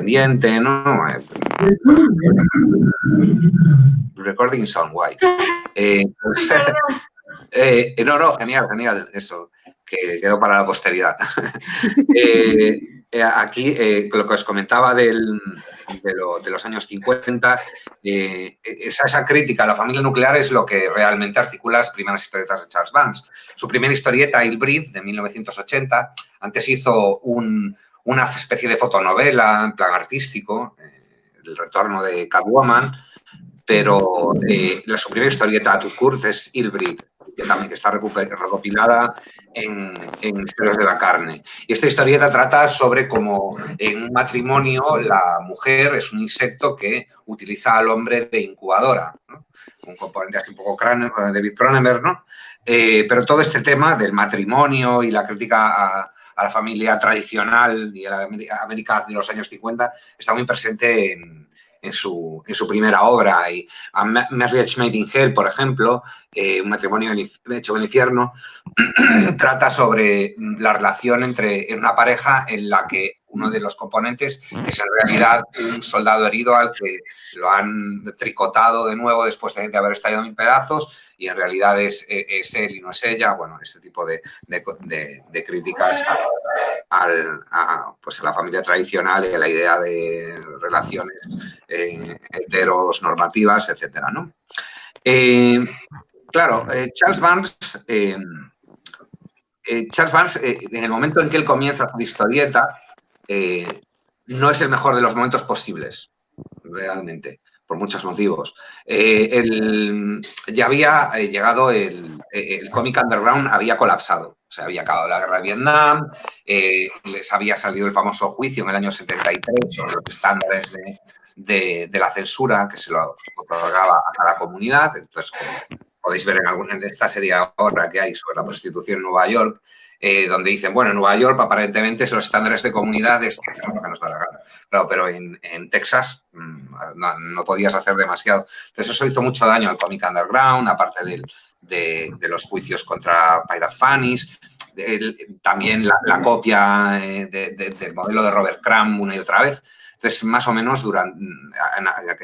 independiente, ¿no? Recording Sound, guay. Pues, no, genial, eso, que quedó para la posteridad. Aquí, lo que os comentaba de los años 50, esa crítica a la familia nuclear es lo que realmente articula las primeras historietas de Charles Vance. Su primera historieta, Hillbreed, de 1980, antes hizo una especie de fotonovela en plan artístico, el retorno de Catwoman, pero su primera historieta, To Kurt, es Hillbreed, que también está recopilada en Misterios de la Carne. Y esta historieta trata sobre cómo en un matrimonio la mujer es un insecto que utiliza al hombre de incubadora, ¿no? Un componente así un poco David Cronenberg, ¿no? Pero todo este tema del matrimonio y la crítica a la familia tradicional y a la América de los años 50 está muy presente en su primera obra. Y a Marriage Made in Hell, por ejemplo, un matrimonio hecho en el infierno, trata sobre la relación entre una pareja en la que uno de los componentes es en realidad un soldado herido al que lo han tricotado de nuevo después de haber estallado en pedazos, y en realidad es él y no es ella. Bueno, este tipo de críticas pues a la familia tradicional y a la idea de relaciones heteros normativas, etcétera, ¿no? Claro, Charles Vance, en el momento en que él comienza su historieta, no es el mejor de los momentos posibles, realmente, por muchos motivos. Ya había llegado el cómic underground, había colapsado. Se había acabado la guerra de Vietnam, les había salido el famoso juicio en el año 73 sobre los estándares de la censura que se lo otorgaba a cada comunidad. Entonces, como podéis ver en esta serie ahora que hay sobre la prostitución en Nueva York, donde dicen, bueno, en Nueva York aparentemente son los estándares de comunidades que hacemos lo que nos da la gana. Claro, pero en Texas no podías hacer demasiado. Entonces eso hizo mucho daño al cómic underground, aparte de los juicios contra Pirate Fannies, también la copia del modelo de Robert Crumb una y otra vez. Entonces, más o menos en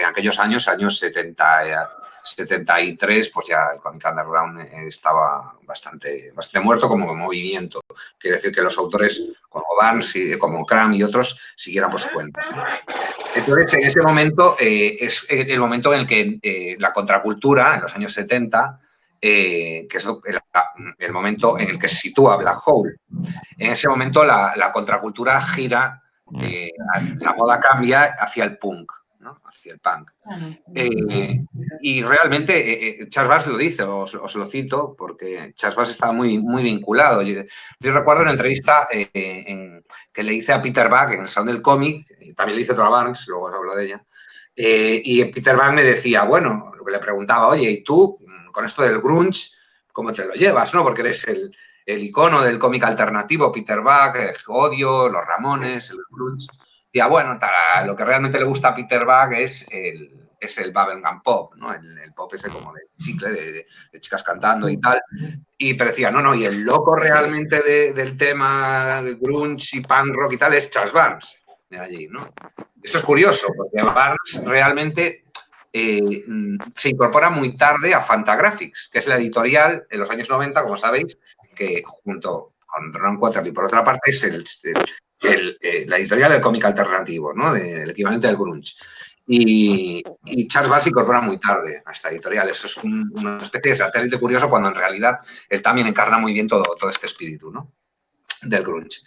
aquellos años 73, pues ya el cómic underground estaba bastante muerto como movimiento. Quiere decir que los autores como Vance, como Crumb y otros siguieran por su cuenta. Entonces, en ese momento es el momento en el que la contracultura, en los años 70, que es el momento en el que se sitúa Black Hole. En ese momento la contracultura gira, la moda cambia hacia el punk, ¿no? Hacia el punk. Y realmente Charles Vance lo dice, os lo cito, porque Charles Vance estaba muy vinculado. Yo recuerdo una entrevista que le hice a Peter Buck en el Salón del Cómic, también le hice otra a Vance, luego os hablo de ella, y Peter Buck me decía, bueno, lo que le preguntaba, oye, ¿y tú, con esto del grunge, cómo te lo llevas, no? Porque eres el icono del cómic alternativo, Peter Buck, Odio, Los Ramones, el grunge. Y bueno, lo que realmente le gusta a Peter Buck es el bubblegum pop, ¿no? El pop ese como de chicle, de chicas cantando y tal. Y pero decía, no, y el loco realmente del tema de grunge y punk rock y tal es Charles Vance, de allí, ¿no? Esto es curioso, porque Vance realmente se incorpora muy tarde a Fantagraphics, que es la editorial en los años 90, como sabéis, que junto con Ron Quaterly, por otra parte, es la editorial del cómic alternativo, ¿no? El equivalente del grunge. Y Charles Vance se incorpora muy tarde a esta editorial. Eso es una especie de satélite curioso cuando en realidad él también encarna muy bien todo este espíritu, ¿no? Del grunge.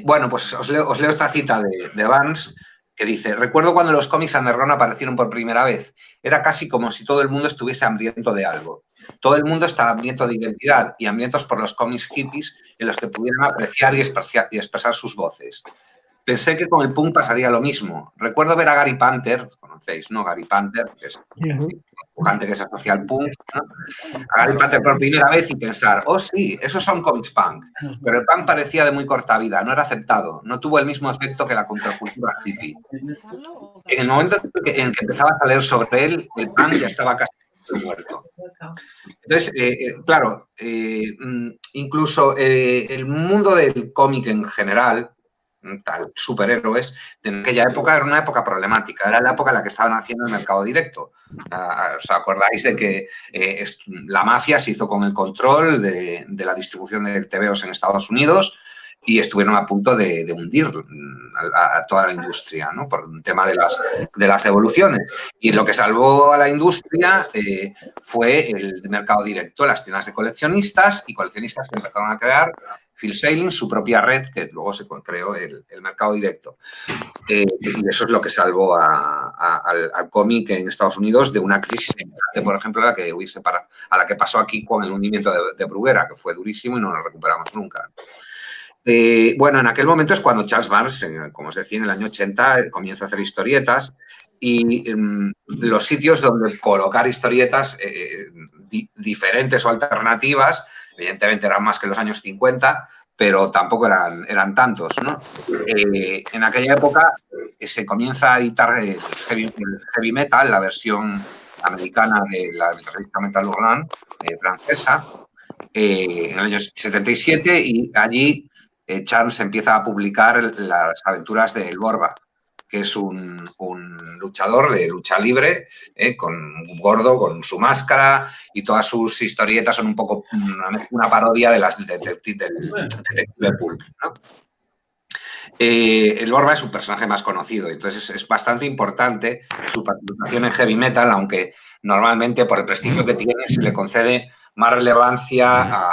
Bueno, pues os leo esta cita de Vance, que dice: recuerdo cuando los cómics underground aparecieron por primera vez. Era casi como si todo el mundo estuviese hambriento de algo. Todo el mundo estaba hambriento de identidad y hambrientos por los cómics hippies en los que pudieran apreciar y expresar sus voces. Pensé que con el punk pasaría lo mismo. Recuerdo ver a Gary Panther, conocéis, ¿no? Gary Panther, que es el dibujante que se asocia al punk, ¿no? A Gary Panther por primera vez y pensar, oh sí, esos son cómics punk. Pero el punk parecía de muy corta vida, no era aceptado, no tuvo el mismo efecto que la contracultura hippie. En el momento en que empezabas a leer sobre él, el punk ya estaba casi muerto. Entonces, claro, incluso el mundo del cómic en general tal, superhéroes. En aquella época era una época problemática, era la época en la que estaban haciendo el mercado directo. ¿Os acordáis de que la mafia se hizo con el control de la distribución de TVOs en Estados Unidos y estuvieron a punto de hundir a toda la industria, ¿no? Por un tema de las devoluciones. Y lo que salvó a la industria fue el mercado directo, las tiendas de coleccionistas y coleccionistas que empezaron a crear Phil Sailing, su propia red, que luego se creó el mercado directo. Y eso es lo que salvó al cómic en Estados Unidos de una crisis semejante, por ejemplo, a la que pasó aquí con el hundimiento de Bruguera, que fue durísimo y no lo recuperamos nunca. Bueno, en aquel momento es cuando Charles Barnes, como os decía, en el año 80, comienza a hacer historietas y los sitios donde colocar historietas diferentes o alternativas, evidentemente eran más que los años 50, pero tampoco eran tantos, ¿no? En aquella época se comienza a editar el heavy metal, la versión americana de la revista Metal Hurlant, francesa, en el año 77, y allí Charles empieza a publicar las aventuras de El Borba, que es un luchador de lucha libre, con un gordo, con su máscara, y todas sus historietas son un poco una parodia de las del Detective Pulp, ¿no? El Borba es un personaje más conocido, entonces es bastante importante su participación en heavy metal, aunque normalmente por el prestigio que tiene se le concede más relevancia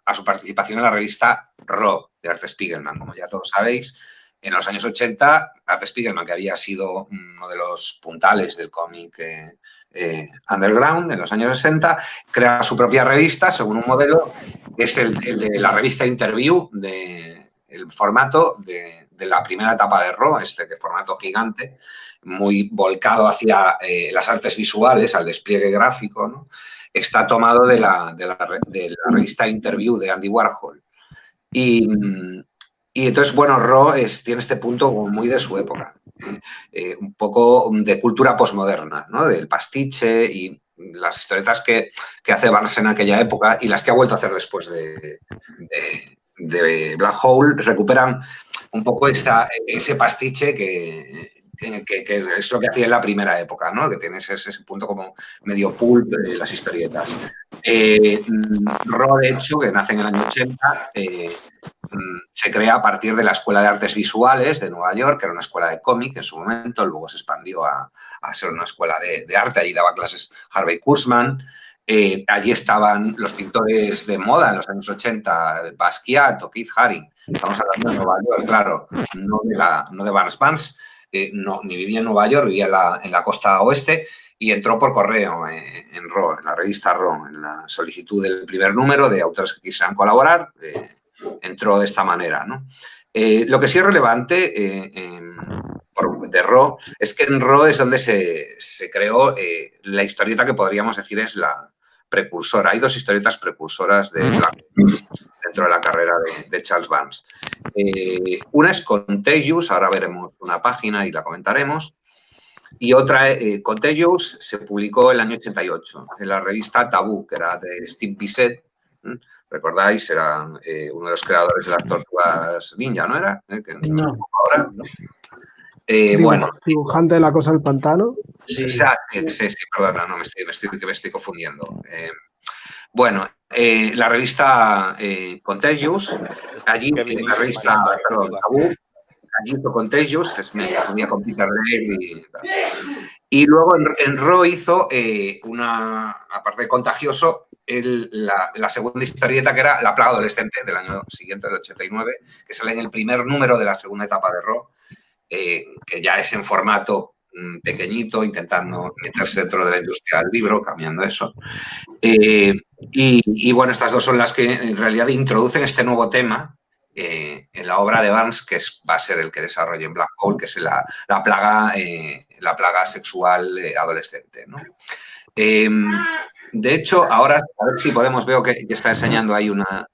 a su participación en la revista Raw de Art Spiegelman. Como ya todos sabéis, en los años 80, Art Spiegelman, que había sido uno de los puntales del cómic underground en los años 60, crea su propia revista según un modelo que es el de la revista Interview, el formato de la primera etapa de Raw, que formato gigante, muy volcado hacia las artes visuales, al despliegue gráfico, ¿no? Está tomado de la revista Interview de Andy Warhol. Y entonces, bueno, Raw tiene este punto muy de su época, un poco de cultura posmoderna, ¿no? Del pastiche y las historietas que hace Barnes en aquella época y las que ha vuelto a hacer después de Black Hole recuperan un poco ese pastiche que es lo que hacía en la primera época, ¿no? Que tienes ese punto como medio pulp de las historietas. Raw, de hecho, que nace en el año 80, se crea a partir de la Escuela de Artes Visuales de Nueva York, que era una escuela de cómic en su momento, luego se expandió a ser una escuela de arte, allí daba clases Harvey Kurtzman. Allí estaban los pintores de moda en los años 80, Basquiat o Keith Haring. Estamos hablando de Nueva York, claro, no de Barnes. Barnes ni vivía en Nueva York, vivía en la costa oeste y entró por correo en Raw, en la revista Raw, en la solicitud del primer número de autores que quisieran colaborar. Entró de esta manera, ¿no? Lo que sí es relevante de Raw es que en Raw es donde se creó la historieta que podríamos decir es la precursora. Hay dos historietas precursoras dentro de la carrera de Charles Barnes. Una es Contagious, ahora veremos una página y la comentaremos, y otra, Contagious, se publicó el año 88 en la revista Tabú, que era de Steve Bissett. ¿Recordáis? Era uno de los creadores de las Tortugas Ninja, ¿no era? No. Ahora, ¿no? Bueno. Dibujante de La Cosa del Pantano. Sí, perdona, no, me estoy confundiendo. Bueno, la revista Contagious, allí en la revista Tabú, allí hizo Contagious, me confundía con Peter Laird y tal. Y luego en Raw hizo aparte de Contagioso, la segunda historieta, que era La Plaga Adolescente, del año siguiente, del 89, que sale en el primer número de la segunda etapa de Raw, que ya es en formato pequeñito, intentando meterse dentro de la industria del libro, cambiando eso. Y bueno, estas dos son las que en realidad introducen este nuevo tema en la obra de Barnes, que va a ser el que desarrolla en Black Hole, que es la plaga sexual adolescente, ¿no? De hecho, ahora, a ver si podemos, veo que está enseñando ahí unas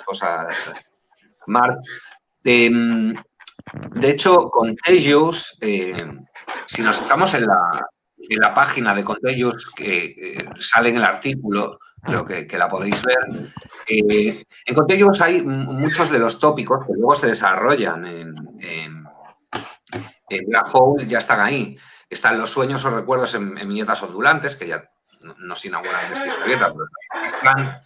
cosas, Mark. De hecho, Contagious, si nos fijamos en la página de Contagious, que sale en el artículo creo que la podéis ver. En Contagious hay muchos de los tópicos que luego se desarrollan en Black Hole, ya están ahí. Están los sueños o recuerdos en viñetas ondulantes, que ya no se inauguran en esta historieta, pero están.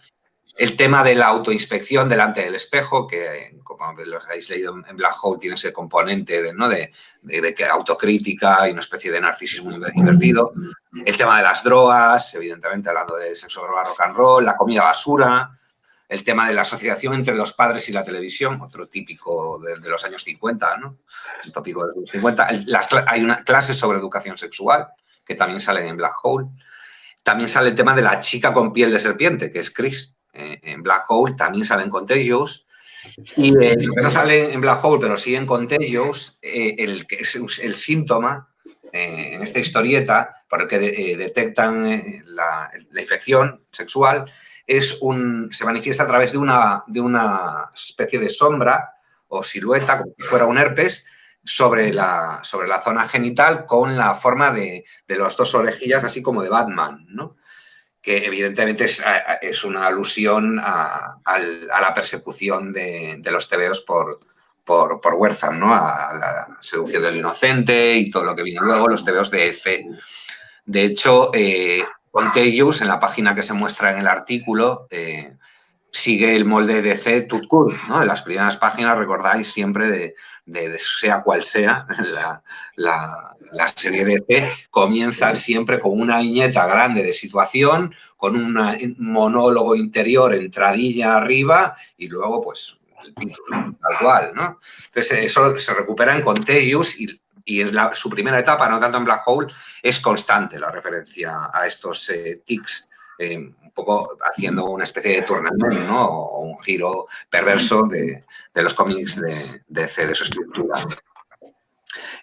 El tema de la autoinspección delante del espejo, que como lo habéis leído en Black Hole, tiene ese componente de autocrítica y una especie de narcisismo invertido. El tema de las drogas, evidentemente hablando de sexo, droga, rock and roll, la comida basura, el tema de la asociación entre los padres y la televisión, otro típico de los años 50, ¿no? Un tópico de los años 50. Hay una clase sobre educación sexual, que también sale en Black Hole. También sale el tema de la chica con piel de serpiente, que es Chris. En Black Hole también sale en Contagious. Y lo que no sale en Black Hole, pero sí en Contagious, el síntoma en esta historieta, por el que detectan la infección sexual, se manifiesta a través de una especie de sombra o silueta, como si fuera un herpes, sobre la zona genital con la forma de los dos orejillas, así como de Batman, ¿no? Que evidentemente es una alusión a la persecución de los tebeos por Wertham, ¿no? A la seducción del inocente y todo lo que vino luego, los tebeos de Efe. De hecho, Contagious, en la página que se muestra en el artículo, sigue el molde de C. Tutkurt, ¿no? De las primeras páginas, recordáis siempre de sea cual sea la serie de C, comienza siempre con una viñeta grande de situación, con un monólogo interior, entradilla arriba y luego, pues, el título, tal cual, ¿no? Entonces, eso se recupera en Contagious y es su primera etapa, no tanto en Black Hole, es constante la referencia a estos tics, un poco haciendo una especie de tournament, ¿no? O un giro perverso de los cómics de C, de su estructura.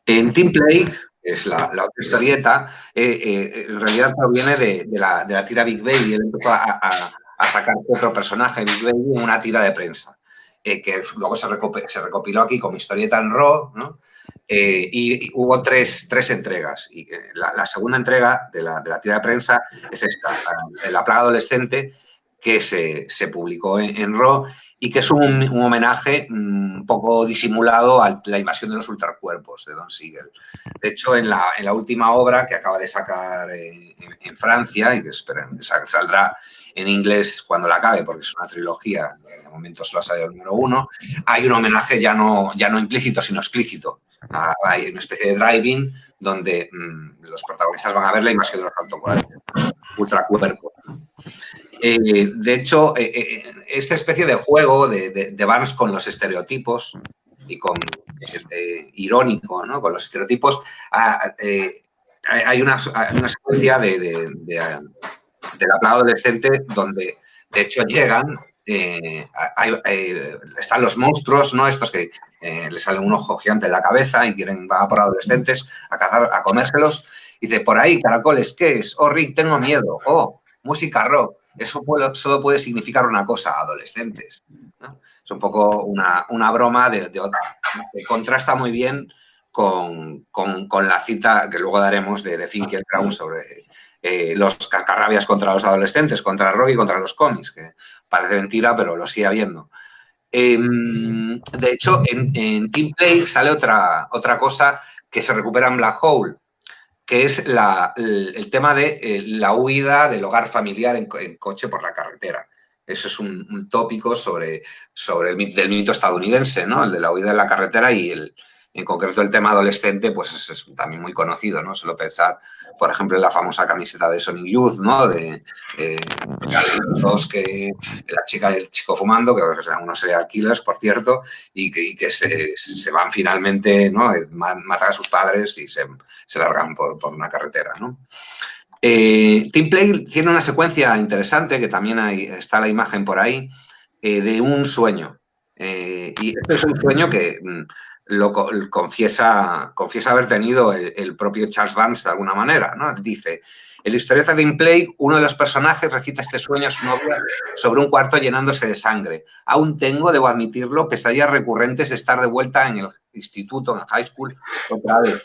En Team Plague, es la otra historieta, en realidad proviene de la tira Big Baby. Él empezó a sacar otro personaje, Big Baby, en una tira de prensa, que luego se recopiló aquí como historieta en Raw, ¿no? Y hubo tres entregas. Y la segunda entrega de la tira de prensa es esta, La plaga adolescente, que se publicó en Raw y que es un homenaje un poco disimulado a la invasión de los ultracuerpos de Don Siegel. De hecho, en la última obra que acaba de sacar en Francia y que saldrá en inglés cuando la acabe, porque es una trilogía, de momento solo ha salido el número 1, hay un homenaje ya no implícito, sino explícito. Hay una especie de drive-in donde los protagonistas van a ver la invasión de los ultracuerpos. De hecho, esta especie de juego de Barnes con los estereotipos y con irónico, ¿no? Con los estereotipos, hay una secuencia de la plaga adolescente donde, de hecho, llegan, están los monstruos, ¿no? Estos que les sale un ojo gigante en la cabeza y van a por adolescentes a cazar, a comérselos. Y dice, por ahí, caracoles, ¿qué es? Oh, Rick, tengo miedo. Oh, música rock. Eso solo puede significar una cosa, adolescentes, ¿no? Es un poco una broma que contrasta muy bien con la cita que luego daremos de Finkielkraut sobre los cascarrabias contra los adolescentes, contra el rock y contra los cómics, que parece mentira, pero lo sigue habiendo. De hecho, en Team Play sale otra cosa que se recupera en Black Hole, que es el tema de la huida del hogar familiar en coche por la carretera. Eso es un tópico del mito estadounidense, ¿no? El de la huida en la carretera y en concreto el tema adolescente, pues es también muy conocido, ¿no? Solo pensar, por ejemplo, en la famosa camiseta de Sonic Youth, ¿no? De los dos, la chica y el chico fumando, que eran unos serial killers, por cierto, y que se van finalmente, ¿no? Matan a sus padres y se largan por una carretera, ¿no? Team Play tiene una secuencia interesante, que también está la imagen por ahí, de un sueño. Y este es un sueño que lo confiesa haber tenido el propio Charles Vance de alguna manera, ¿no? Dice, en la historieta de Team Play, uno de los personajes recita este sueño a su novia sobre un cuarto llenándose de sangre. Aún tengo, debo admitirlo, pesadillas recurrentes de estar de vuelta en el instituto, en el high school, otra vez.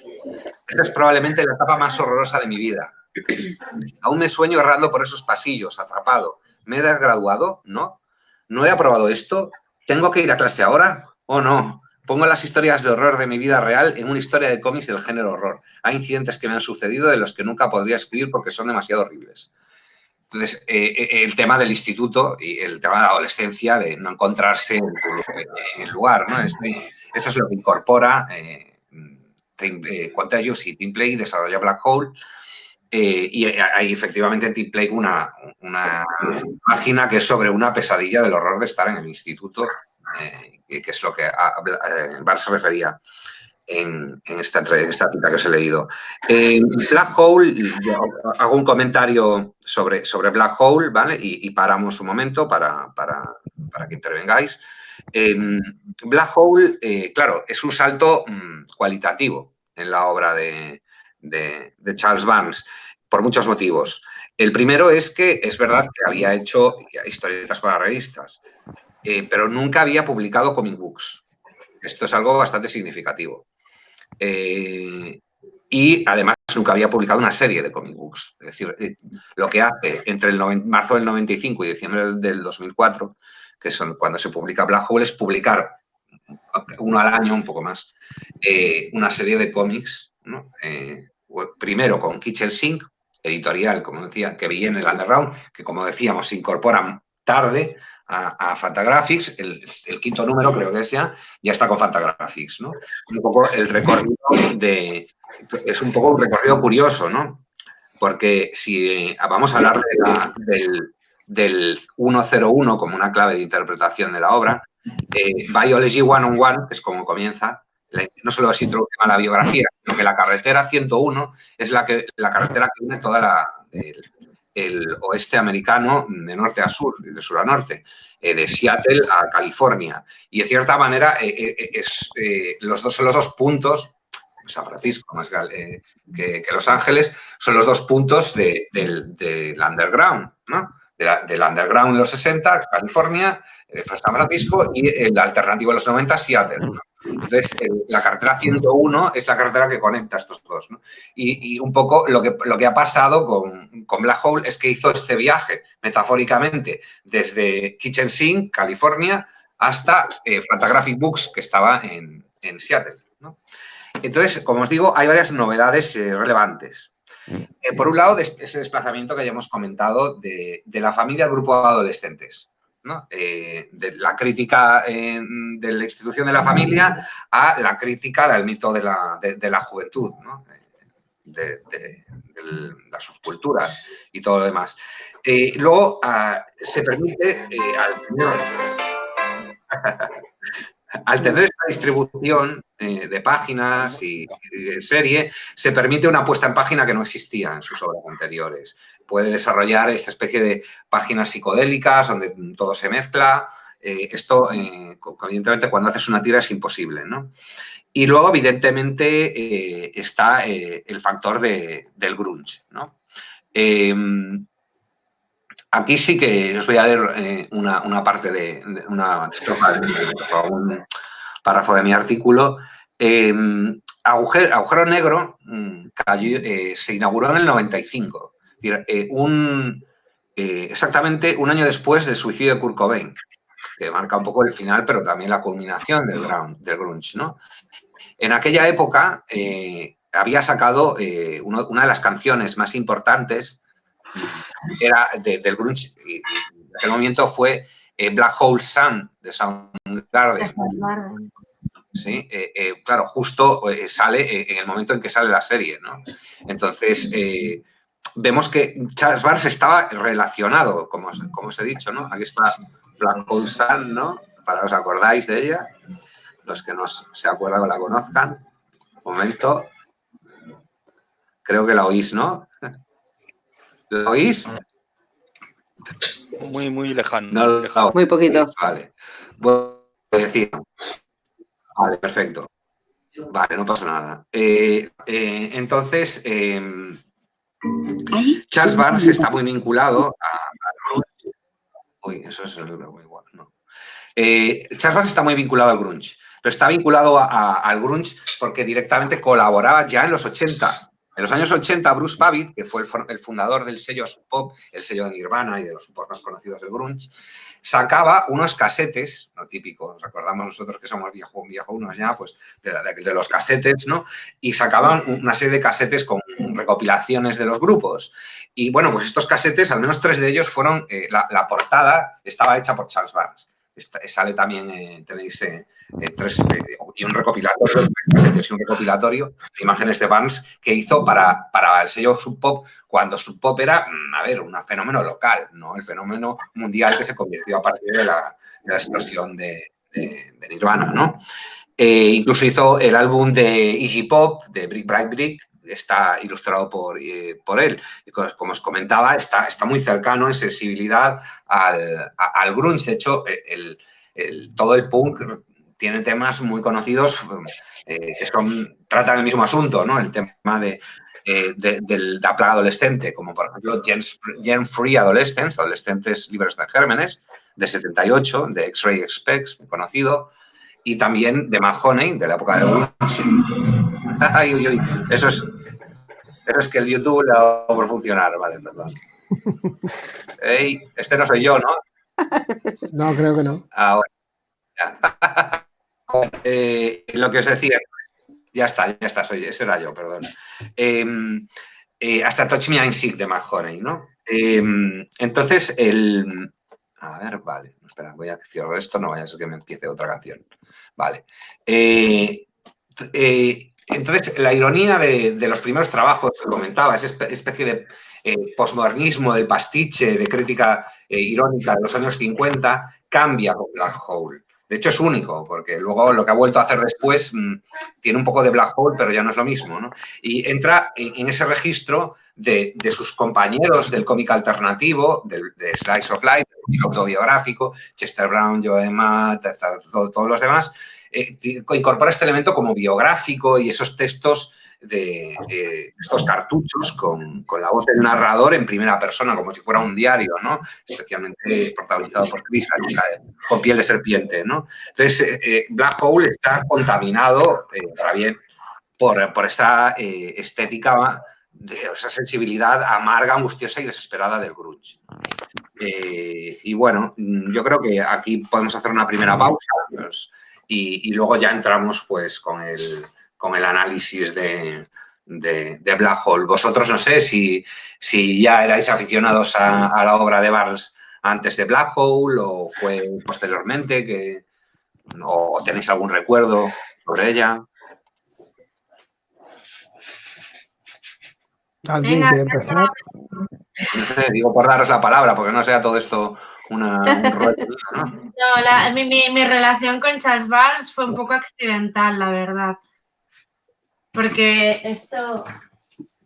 Esta es probablemente la etapa más horrorosa de mi vida. Aún me sueño errando por esos pasillos, atrapado, ¿Me he desgraduado? ¿No? ¿No he aprobado esto? ¿Tengo que ir a clase ahora o no? Pongo las historias de horror de mi vida real en una historia de cómics del género horror. Hay incidentes que me han sucedido de los que nunca podría escribir porque son demasiado horribles. Entonces, el tema del instituto y el tema de la adolescencia, de no encontrarse en el lugar, ¿no? Eso es lo que incorpora Contagious y Team Plague, desarrolla Black Hole. Y hay efectivamente en Team Plague una página que es sobre una pesadilla del horror de estar en el instituto, que es lo que Bar se refería en esta cita que os he leído. Black Hole, hago un comentario sobre Black Hole, ¿vale? Y paramos un momento para que intervengáis. Black Hole, claro, es un salto cualitativo en la obra de Charles Barnes, por muchos motivos. El primero es que es verdad que había hecho historietas para revistas, pero nunca había publicado comic books. Esto es algo bastante significativo. Y además nunca había publicado una serie de comic books. Es decir, lo que hace entre marzo del 95 y diciembre del 2004, que son cuando se publica Black Hole, es publicar uno al año, un poco más, una serie de cómics, ¿no? Primero con Kitchen Sink, editorial, como decía, que veía en el Underground, que como decíamos, se incorporan tarde a Fantagraphics, el quinto número creo que es ya está con Fantagraphics, ¿no? Un poco el recorrido es un poco un recorrido curioso, ¿no? Porque si vamos a hablar del 101 como una clave de interpretación de la obra, Biology 101, que es como comienza, no solo es introducción a la biografía, sino que la carretera 101 es la carretera que une toda el oeste americano de norte a sur, de sur a norte, de Seattle a California. Y de cierta manera son los dos puntos, San Francisco más que Los Ángeles, son los dos puntos del underground, ¿no? Del underground en los 60, California, San Francisco, y el alternativo de los 90, Seattle, ¿no? Entonces, la carretera 101 es la carretera que conecta estos dos, ¿no? Y un poco lo que ha pasado con Black Hole es que hizo este viaje, metafóricamente, desde Kitchen Sink, California, hasta Fantagraphic Books, que estaba en Seattle, ¿no? Entonces, como os digo, hay varias novedades relevantes. Por un lado, ese desplazamiento que ya hemos comentado de la familia al grupo de adolescentes, ¿no? De la crítica de la institución de la familia a la crítica del mito de la juventud, ¿no? De las subculturas y todo lo demás. Luego, se permite al tener esta distribución de páginas y de serie, se permite una puesta en página que no existía en sus obras anteriores. Puede desarrollar esta especie de páginas psicodélicas donde todo se mezcla. Esto, evidentemente, cuando haces una tira es imposible, ¿no? Y luego, evidentemente, está el factor del grunge, ¿no? Aquí sí que os voy a leer una parte de una estrofa o un párrafo de mi artículo. Agujero Negro se inauguró en el 95, es decir, exactamente un año después del suicidio de Kurt Cobain, que marca un poco el final, pero también la culminación del grunge, ¿no? En aquella época había sacado una de las canciones más importantes era del grunge, y en aquel momento fue Black Hole Sun de Soundgarden. ¿Sí? Claro, justo sale en el momento en que sale la serie, ¿no? Entonces, vemos que Charles Barnes estaba relacionado, como os he dicho, ¿no? Aquí está Black Hole Sun, ¿no? Para os acordáis de ella, los que no se acuerdan o la conozcan. Un momento. Creo que la oís, ¿no? ¿La oís? Muy, muy lejano. No, lejano. Muy poquito. Vale. Bueno, decir. Vale, perfecto. Vale, no pasa nada. Entonces, Charles Barnes está muy vinculado a uy, eso es muy bueno, ¿no? Charles Barnes está muy vinculado al grunge, pero está vinculado al grunge porque directamente colaboraba ya en los 80 En los años 80, Bruce Babbitt, que fue el fundador del sello Sub Pop, el sello de Nirvana y de los Sub Pop más conocidos del grunge, sacaba unos casetes, lo típico, nos acordamos nosotros que somos viejunos ya, pues de los casetes, ¿no? Y sacaban una serie de casetes con recopilaciones de los grupos. Y bueno, pues estos casetes, al menos 3 de ellos fueron, la portada estaba hecha por Charles Barnes. Sale también, tenéis 3 y un recopilatorio de imágenes de Barnes que hizo para el sello Sub Pop cuando Sub Pop era, a ver, un fenómeno local, no el fenómeno mundial que se convirtió a partir de la explosión de Nirvana, ¿no? Incluso hizo el álbum de Iggy Pop, de Brick Bright Brick, está ilustrado por él. Y como os comentaba, está muy cercano en sensibilidad al grunge. De hecho, todo el punk tiene temas muy conocidos que tratan el mismo asunto, ¿no? El tema de la plaga adolescente, como por ejemplo Germ Free Adolescents, Adolescentes Libres de Gérmenes, de 78, de X-Ray Specs, muy conocido, y también de Mahoney, de la época de grunge. Ay, uy, uy. Eso es que el YouTube le ha dado por funcionar, vale, perdón. Hey, este no soy yo, ¿no? No, creo que no. Ahora, ya. Lo que os decía, ya está, ese era yo, perdón. Hasta Touch Me I'm Sick de Mahoney, ¿no? Entonces, a ver, vale, espera, voy a cerrar esto, no vaya a ser que me empiece otra canción. Vale. Entonces, la ironía de los primeros trabajos que comentaba, esa especie de posmodernismo, de pastiche, de crítica irónica de los años 50, cambia con Black Hole. De hecho, es único, porque luego lo que ha vuelto a hacer después tiene un poco de Black Hole, pero ya no es lo mismo, ¿no? Y entra en ese registro de sus compañeros del cómic alternativo, de Slice of Life, del autobiográfico, Chester Brown, Joe Matt, todos los demás, incorpora este elemento como biográfico y esos textos de estos cartuchos con la voz del narrador en primera persona, como si fuera un diario, ¿no? Especialmente protagonizado por Chris, con piel de serpiente, ¿no? Entonces, Black Hole está contaminado, para bien, por esa estética, esa sensibilidad amarga, angustiosa y desesperada del grunge. Y bueno, yo creo que aquí podemos hacer una primera pausa, pues, y luego ya entramos pues con el análisis de Black Hole. Vosotros no sé si ya erais aficionados a la obra de Barnes antes de Black Hole o fue posteriormente, o tenéis algún recuerdo sobre ella. ¿Alguien quiere empezar? No sé, digo por daros la palabra, porque no sea todo esto un rollo, ¿no? No, mi relación con Charles Barnes fue un poco accidental, la verdad. Porque esto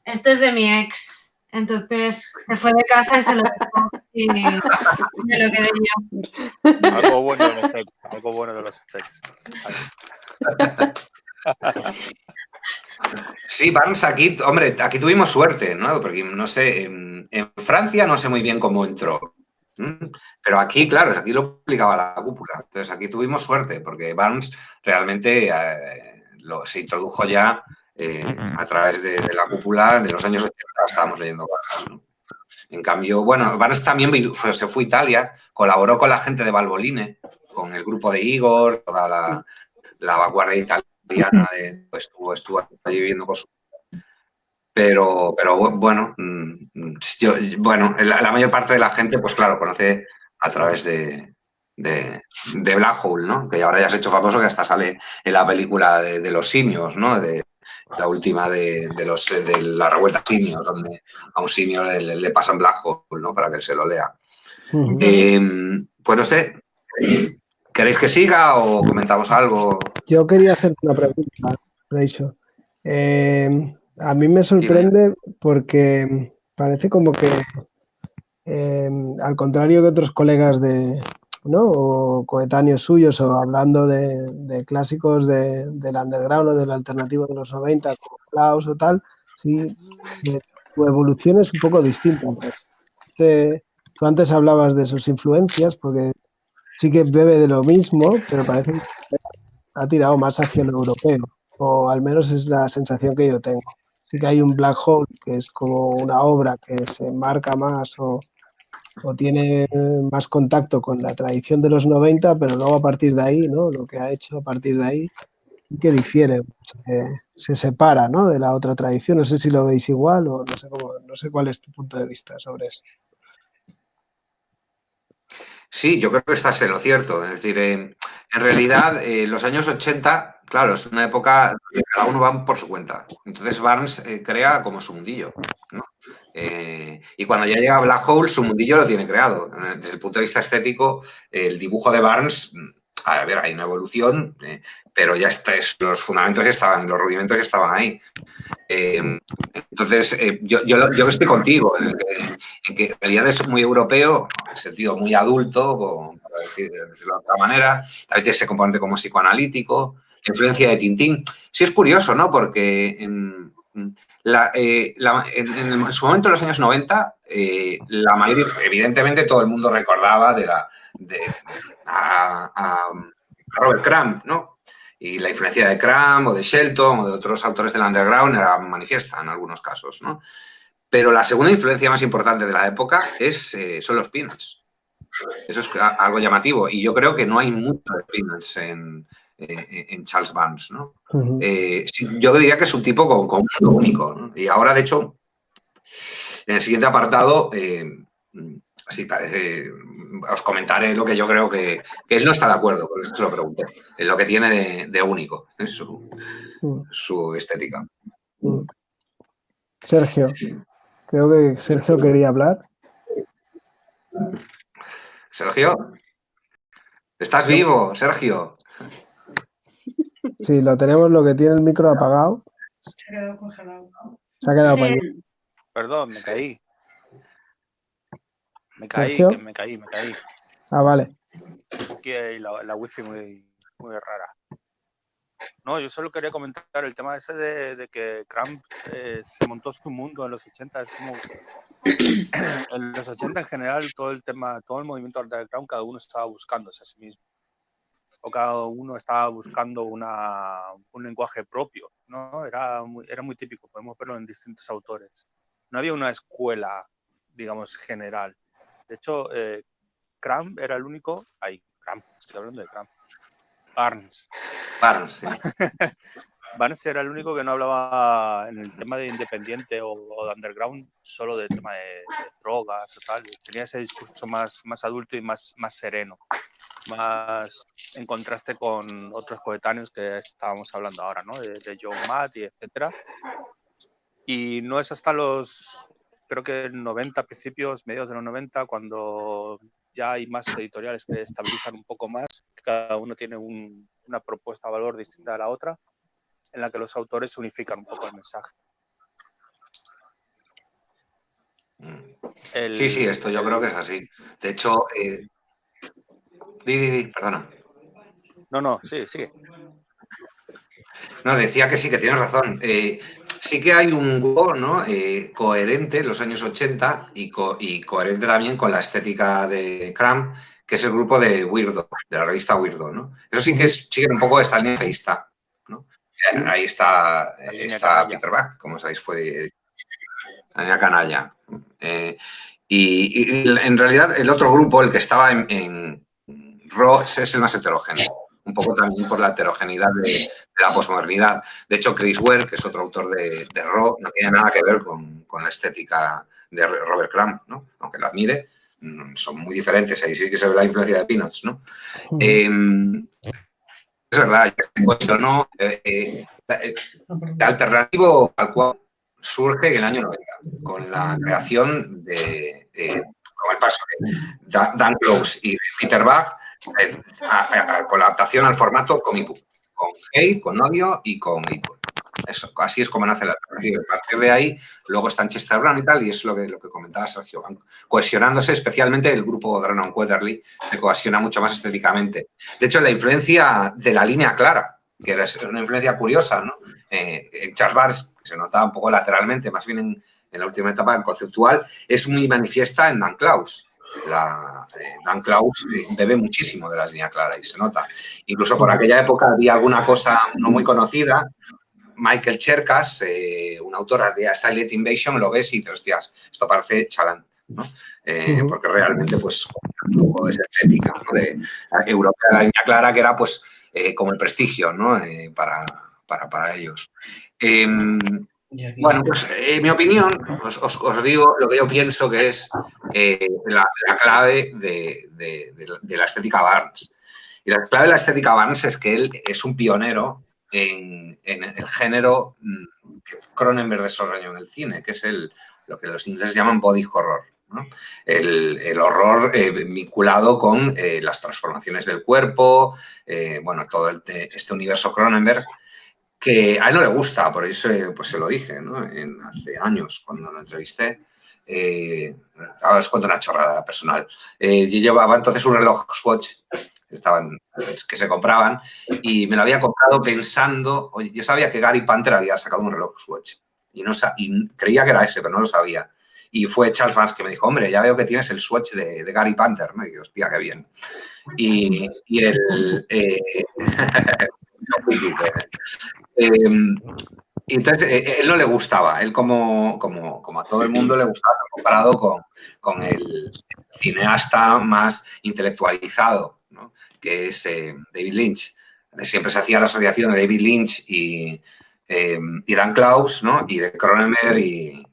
es de mi ex. Entonces se fue de casa y se lo dejó y me lo quedé yo. Algo bueno de los ex. Sí, Barnes aquí, hombre, aquí tuvimos suerte, ¿no? Porque no sé, en Francia no sé muy bien cómo entró. Pero aquí, claro, aquí lo explicaba la cúpula. Entonces aquí tuvimos suerte, porque Barnes realmente se introdujo ya a través de la cúpula de los años 80, estábamos leyendo Barnes, ¿no? En cambio, bueno, Barnes también se fue a Italia, colaboró con la gente de Valvoline, con el grupo de Igor, toda la vanguardia italiana, estuvo allí viviendo con su... Pero bueno, la mayor parte de la gente, pues claro, conoce a través de Black Hole, ¿no? Que ahora ya se ha hecho famoso, que hasta sale en la película de los simios, ¿no? De la última de la revuelta simios, donde a un simio le pasan Black Hole, ¿no? Para que él se lo lea. Pues no sé, ¿queréis que siga o comentamos algo? Yo quería hacerte una pregunta, Rachel. A mí me sorprende porque parece como que, al contrario que otros colegas ¿no? o coetáneos suyos, o hablando de clásicos del underground o del alternativo de los 90, como Klaus o tal, sí, tu evolución es un poco distinta. Tú antes hablabas de sus influencias, porque sí que bebe de lo mismo, pero parece que ha tirado más hacia lo europeo, o al menos es la sensación que yo tengo. Sí que hay un Black Hole, que es como una obra que se enmarca más o tiene más contacto con la tradición de los 90, pero luego a partir de ahí, ¿no? Lo que ha hecho a partir de ahí, que difiere, se separa, ¿no? De la otra tradición. No sé si lo veis igual o no sé cuál es tu punto de vista sobre eso. Sí, yo creo que estás en lo cierto. Es decir, en realidad, los años 80, claro, es una época que cada uno va por su cuenta. Entonces Barnes crea como su mundillo, ¿no? Y cuando ya llega Black Hole, su mundillo lo tiene creado. Desde el punto de vista estético, el dibujo de Barnes, a ver, hay una evolución, pero ya está, los fundamentos ya estaban, los rudimentos ya estaban ahí. Entonces, yo estoy contigo, en que en realidad es muy europeo, en el sentido muy adulto, para decirlo de otra manera, a veces se compone como psicoanalítico, la influencia de Tintín. Sí es curioso, ¿no? Porque en su momento, en los años 90, la mayoría, evidentemente todo el mundo recordaba a Robert Crumb, ¿no? Y la influencia de Crumb o de Shelton o de otros autores del underground era manifiesta en algunos casos, ¿no? Pero la segunda influencia más importante de la época son los Peanuts. Eso es algo llamativo. Y yo creo que no hay mucho de Peanuts en Charles Barnes, ¿no? Yo diría que es un tipo con un mundo único, ¿no? Y ahora, de hecho, en el siguiente apartado, os comentaré lo que yo creo que él no está de acuerdo, por eso se lo pregunté, en lo que tiene de único, su estética. Sergio, creo que Sergio quería hablar. Sergio, ¿estás vivo, Sergio? Sí, lo tenemos, lo que tiene el micro apagado. Se ha quedado congelado. Se ha quedado Sí. para allí. Perdón, me caí. ¿Sergio? Me caí. Ah, vale. Aquí hay la wifi muy rara. No, yo solo quería comentar el tema ese de que Crumb se montó su mundo en los 80. Es como en los 80 en general todo el movimiento underground, cada uno estaba buscándose a sí mismo. O cada uno estaba buscando un lenguaje propio, ¿no? Era muy típico, podemos verlo en distintos autores. No había una escuela, digamos, general. De hecho, Crumb era el único... estoy hablando de Crumb. Barnes, sí. Barnes era el único que no hablaba en el tema de independiente o de underground solo del tema de drogas o tal. Tenía ese discurso más adulto y más sereno, más en contraste con otros coetáneos que estábamos hablando ahora, ¿no? De John Matt y etcétera. Y no es hasta creo que 90, mediados de los 90, cuando ya hay más editoriales que estabilizan un poco más, que cada uno tiene una propuesta de valor distinta a la otra, en la que los autores unifican un poco el mensaje. Sí, esto yo creo que es así. De hecho, perdona. No, sí, sigue. No, decía que sí, que tienes razón. Sí que hay un grupo, ¿no? Coherente en los años 80 y coherente también con la estética de Crumb, que es el grupo de Weirdo, de la revista Weirdo, ¿no? Eso sí que sigue un poco esta línea feísta, ¿no? Ahí está Peter Buck, como sabéis, fue la línea canalla. Y en realidad el otro grupo, el que estaba en Raw, es el más heterogéneo. Un poco también por la heterogeneidad de la posmodernidad. De hecho, Chris Ware, que es otro autor de Raw, no tiene nada que ver con la estética de Robert Crumb, ¿no? Aunque lo admire, son muy diferentes. Ahí sí que se ve la influencia de Peanuts, ¿no? Es verdad, se cuestionó alternativo al cual surge en el año 90, con la creación con el paso de Dan Close y de Peter Buck, con la adaptación al formato comic book, con Hay, con Odio y con Equal. Eso, así es como nace la alternativa. A partir de ahí, luego está Chester Brown y tal, y es lo que comentaba Sergio, cohesionándose, especialmente el grupo Drennan Quetterly, que cohesiona mucho más estéticamente. De hecho, la influencia de la línea clara, que es una influencia curiosa, ¿no? Charles Barnes, que se notaba un poco lateralmente, más bien en la última etapa conceptual, es muy manifiesta en Dan Close. Dan Close bebe muchísimo de la línea clara y se nota. Incluso por aquella época había alguna cosa no muy conocida. Michael Cherkas, un autor de Silent Invasion, lo ves y dices, hostias, esto parece Chalán, ¿no? Porque realmente, pues, un poco de esa estética, ¿no? De europea, la línea clara, que era, pues, como el prestigio, ¿no? Para ellos. Bueno, pues mi opinión, os digo lo que yo pienso que es la clave de la estética Barnes. Y la clave de la estética Barnes es que él es un pionero en el género que Cronenberg desarrolló en el cine, que es lo que los ingleses llaman body horror, ¿no? El horror vinculado con las transformaciones del cuerpo, bueno, todo este universo Cronenberg, que a él no le gusta, por eso pues se lo dije, ¿no? Hace años, cuando lo entrevisté. Ahora os cuento una chorrada personal. Yo llevaba entonces un reloj Swatch que se compraban y me lo había comprado pensando, oye, yo sabía que Gary Panther había sacado un reloj Swatch y creía que era ese, pero no lo sabía. Y fue Charles Vance que me dijo, hombre, ya veo que tienes el Swatch de Gary Panther, ¿no? Y digo, hostia, qué bien. Y el... y entonces, él no le gustaba, él como a todo el mundo le gustaba comparado con el cineasta más intelectualizado, ¿no? Que es David Lynch. Siempre se hacía la asociación de David Lynch y Dan Klaus, ¿no? Y de Cronenberg y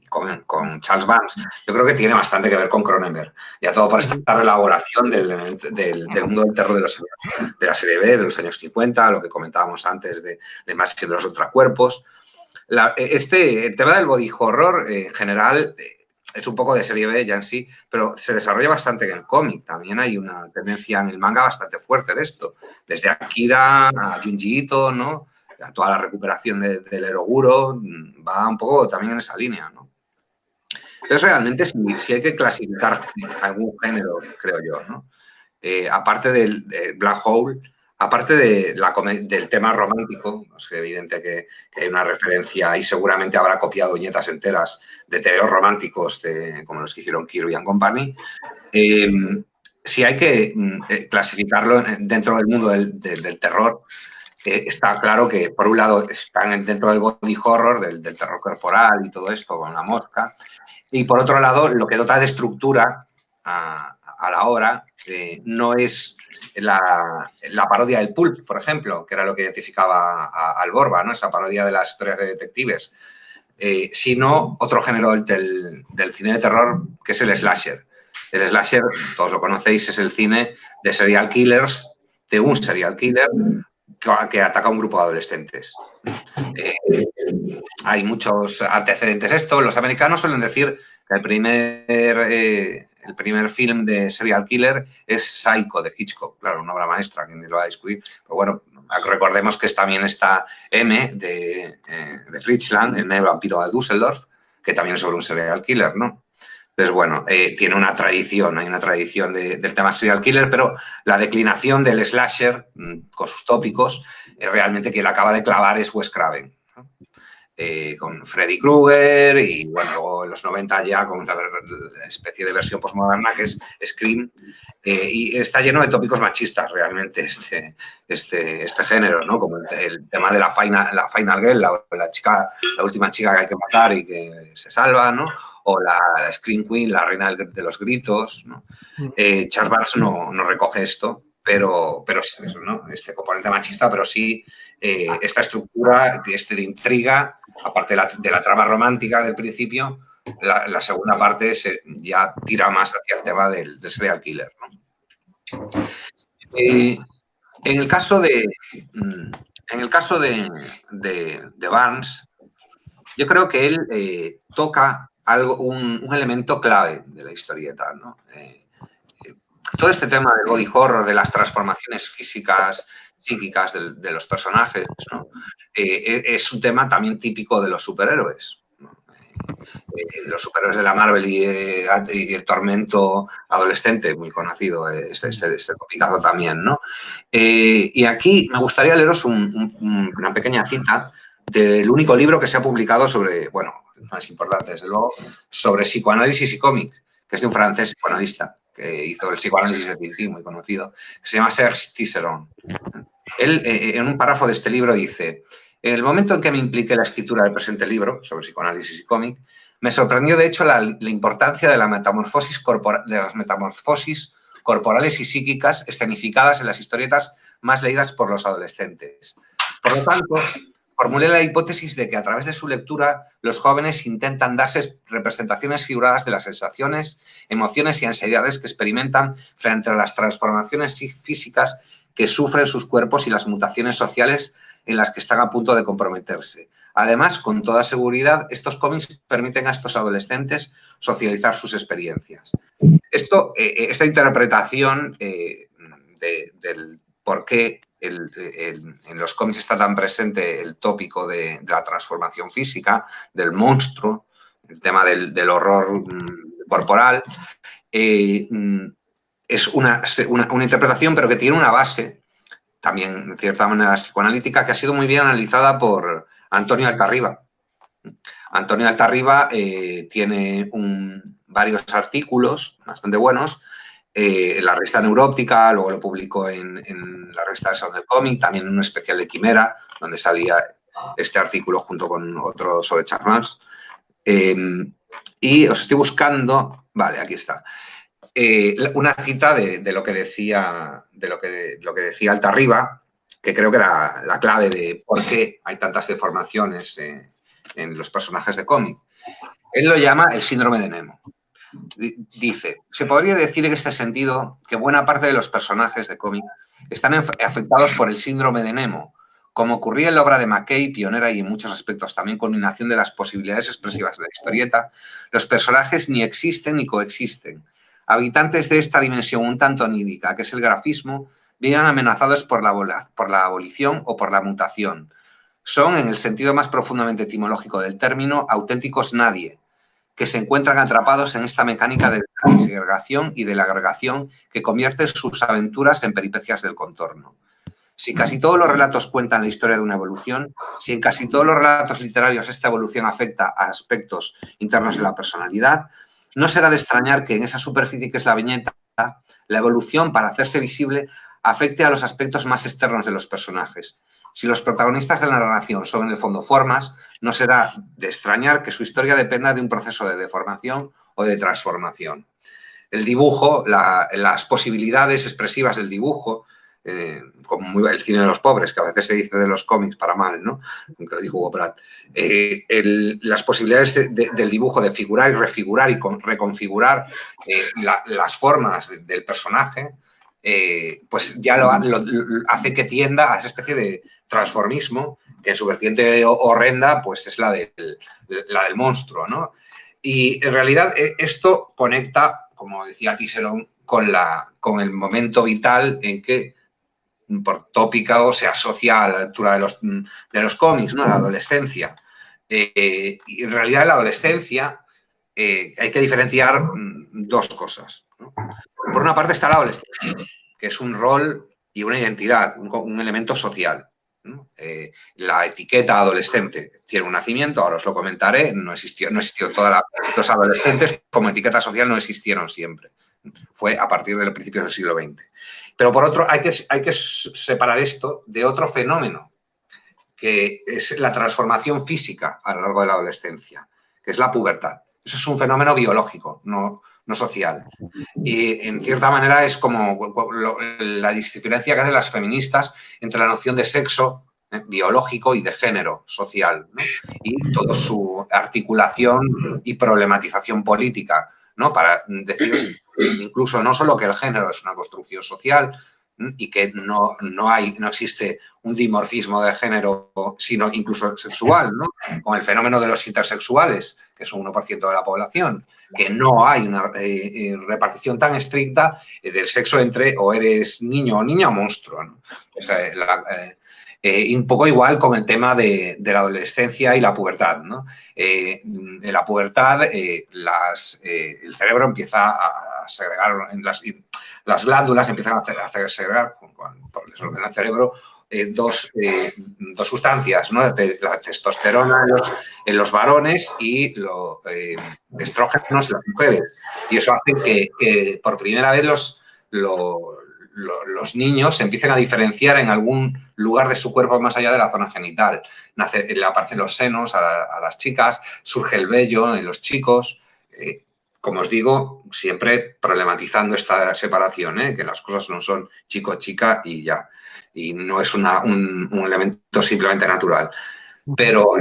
con Charles Vance. Yo creo que tiene bastante que ver con Cronenberg. Ya todo por esta elaboración del mundo del terror de la serie B de los años 50, lo que comentábamos antes de la invasión de los ultracuerpos. El tema del body horror en general es un poco de serie B ya en sí, pero se desarrolla bastante en el cómic. También hay una tendencia en el manga bastante fuerte de esto. Desde Akira a Junji Ito, ¿no? A toda la recuperación del Eroguro va un poco también en esa línea, ¿no? Entonces, realmente, si hay que clasificar algún género, creo yo, ¿no? Aparte del Black Hole, aparte del tema romántico, es evidente que hay una referencia y seguramente habrá copiado viñetas enteras de tebeos románticos como los que hicieron Kirby and Company. Si hay que clasificarlo dentro del mundo del terror, está claro que, por un lado, están dentro del body horror, del terror corporal y todo esto, con la mosca, y por otro lado, lo que dota de estructura a la obra no es la parodia del pulp, por ejemplo, que era lo que identificaba a Alborba, ¿no? Esa parodia de las historias de detectives, sino otro género del cine de terror, que es el slasher. El slasher, todos lo conocéis, es el cine de serial killers, de un serial killer que ataca a un grupo de adolescentes. Hay muchos antecedentes esto. Los americanos suelen decir que el primer film de serial killer es Psycho, de Hitchcock. Claro, una obra maestra, quien lo va a discutir. Pero bueno, recordemos que también está M, de Fritzland, el vampiro de Düsseldorf, que también es sobre un serial killer, ¿no? Entonces, bueno, tiene una tradición, hay una tradición del tema serial killer, pero la declinación del slasher, con sus tópicos, realmente quien la acaba de clavar es Wes Craven, ¿no? Con Freddy Krueger y, bueno, luego en los 90 ya con la especie de versión postmoderna que es Scream. Y está lleno de tópicos machistas realmente este género, ¿no? Como el tema de la final girl, la última chica que hay que matar y que se salva, ¿no? O la Scream Queen, la reina de los gritos, ¿no? Charles Vance no recoge esto, pero es eso, ¿no? Este componente machista, pero sí esta estructura de intriga, aparte de la trama romántica del principio, la segunda parte ya tira más hacia el tema del serial killer, ¿no? En el caso de Barnes, yo creo que él toca un elemento clave de la historieta, ¿no? Todo este tema del body horror, de las transformaciones físicas, psíquicas de los personajes, ¿no? Es un tema también típico de los superhéroes, ¿no? Los superhéroes de la Marvel y el tormento adolescente, muy conocido, este topicazo también, ¿no? Y aquí me gustaría leeros una pequeña cita del único libro que se ha publicado sobre, bueno, más importante, desde luego, sobre psicoanálisis y cómic, que es de un francés psicoanalista que hizo el psicoanálisis de Pinky, muy conocido, que se llama Serge Tisserand. Él, en un párrafo de este libro, dice: En el momento en que me impliqué en la escritura del presente libro sobre psicoanálisis y cómic, me sorprendió, de hecho, la importancia de las metamorfosis corporales y psíquicas escenificadas en las historietas más leídas por los adolescentes. Por lo tanto, formulé la hipótesis de que a través de su lectura los jóvenes intentan darse representaciones figuradas de las sensaciones, emociones y ansiedades que experimentan frente a las transformaciones físicas que sufren sus cuerpos y las mutaciones sociales en las que están a punto de comprometerse. Además, con toda seguridad, estos cómics permiten a estos adolescentes socializar sus experiencias. Esta interpretación del por qué en los cómics está tan presente el tópico de la transformación física, del monstruo, el tema del horror corporal, es una interpretación, pero que tiene una base también, de cierta manera, psicoanalítica, que ha sido muy bien analizada por Antonio Altarriba. Antonio Altarriba tiene varios artículos bastante buenos en la revista Neuróptica, luego lo publicó en la revista de Sound del Cómic, también en un especial de Quimera, donde salía este artículo junto con otro sobre Charles. Y os estoy buscando, vale, aquí está. Una cita de lo que decía Altarriba, que creo que era la clave de por qué hay tantas deformaciones en los personajes de cómic. Él lo llama el síndrome de Nemo. Dice, se podría decir en este sentido que buena parte de los personajes de cómic están afectados por el síndrome de Nemo. Como ocurría en la obra de McKay, pionera y en muchos aspectos también culminación de las posibilidades expresivas de la historieta, los personajes ni existen ni coexisten. Habitantes de esta dimensión un tanto onírica, que es el grafismo, viven amenazados por la abolición o por la mutación. Son, en el sentido más profundamente etimológico del término, auténticos nadie, que se encuentran atrapados en esta mecánica de la disgregación y de la agregación que convierte sus aventuras en peripecias del contorno. Si casi todos los relatos cuentan la historia de una evolución, si en casi todos los relatos literarios esta evolución afecta a aspectos internos de la personalidad, no será de extrañar que en esa superficie que es la viñeta, la evolución, para hacerse visible, afecte a los aspectos más externos de los personajes. Si los protagonistas de la narración son en el fondo formas, no será de extrañar que su historia dependa de un proceso de deformación o de transformación. El dibujo, las posibilidades expresivas del dibujo, como el cine de los pobres, que a veces se dice de los cómics para mal, ¿no? Lo dijo Hugo Pratt. Las posibilidades del dibujo de figurar y refigurar y reconfigurar las formas del personaje, pues ya lo hace que tienda a esa especie de transformismo, que en su vertiente horrenda pues es la del monstruo, ¿no? Y en realidad esto conecta, como decía Cicerón, con el momento vital en que por tópico se asocia a la lectura de los cómics, ¿no? A la adolescencia. Y en realidad en la adolescencia hay que diferenciar dos cosas, ¿no? Por una parte está la adolescencia, que es un rol y una identidad, un elemento social, ¿no? La etiqueta adolescente tiene un nacimiento, ahora os lo comentaré, no existió los adolescentes como etiqueta social no existieron siempre. Fue a partir del principio del siglo XX. Pero por otro, hay que separar esto de otro fenómeno, que es la transformación física a lo largo de la adolescencia, que es la pubertad. Eso es un fenómeno biológico, no social. Y en cierta manera es como la diferencia que hacen las feministas entre la noción de sexo biológico y de género social, ¿no? Y toda su articulación y problematización política, ¿no? Para decir incluso no solo que el género es una construcción social y que no existe un dimorfismo de género, sino incluso sexual, ¿no? Con el fenómeno de los intersexuales, que es un 1% de la población, que no hay una repartición tan estricta del sexo entre o eres niño o niña o monstruo, ¿no? O sea, un poco igual con el tema de la adolescencia y la pubertad, ¿no? En la pubertad el cerebro empieza a segregar, las glándulas empiezan a segregar por el desorden del cerebro dos sustancias, ¿no? La testosterona en los varones y los estrógenos en las mujeres. Y eso hace que por primera vez los niños se empiecen a diferenciar en algún lugar de su cuerpo más allá de la zona genital. Le aparecen los senos a las chicas, surge el vello en los chicos. Como os digo, siempre problematizando esta separación, que las cosas no son chico-chica y ya. Y no es un elemento simplemente natural. Pero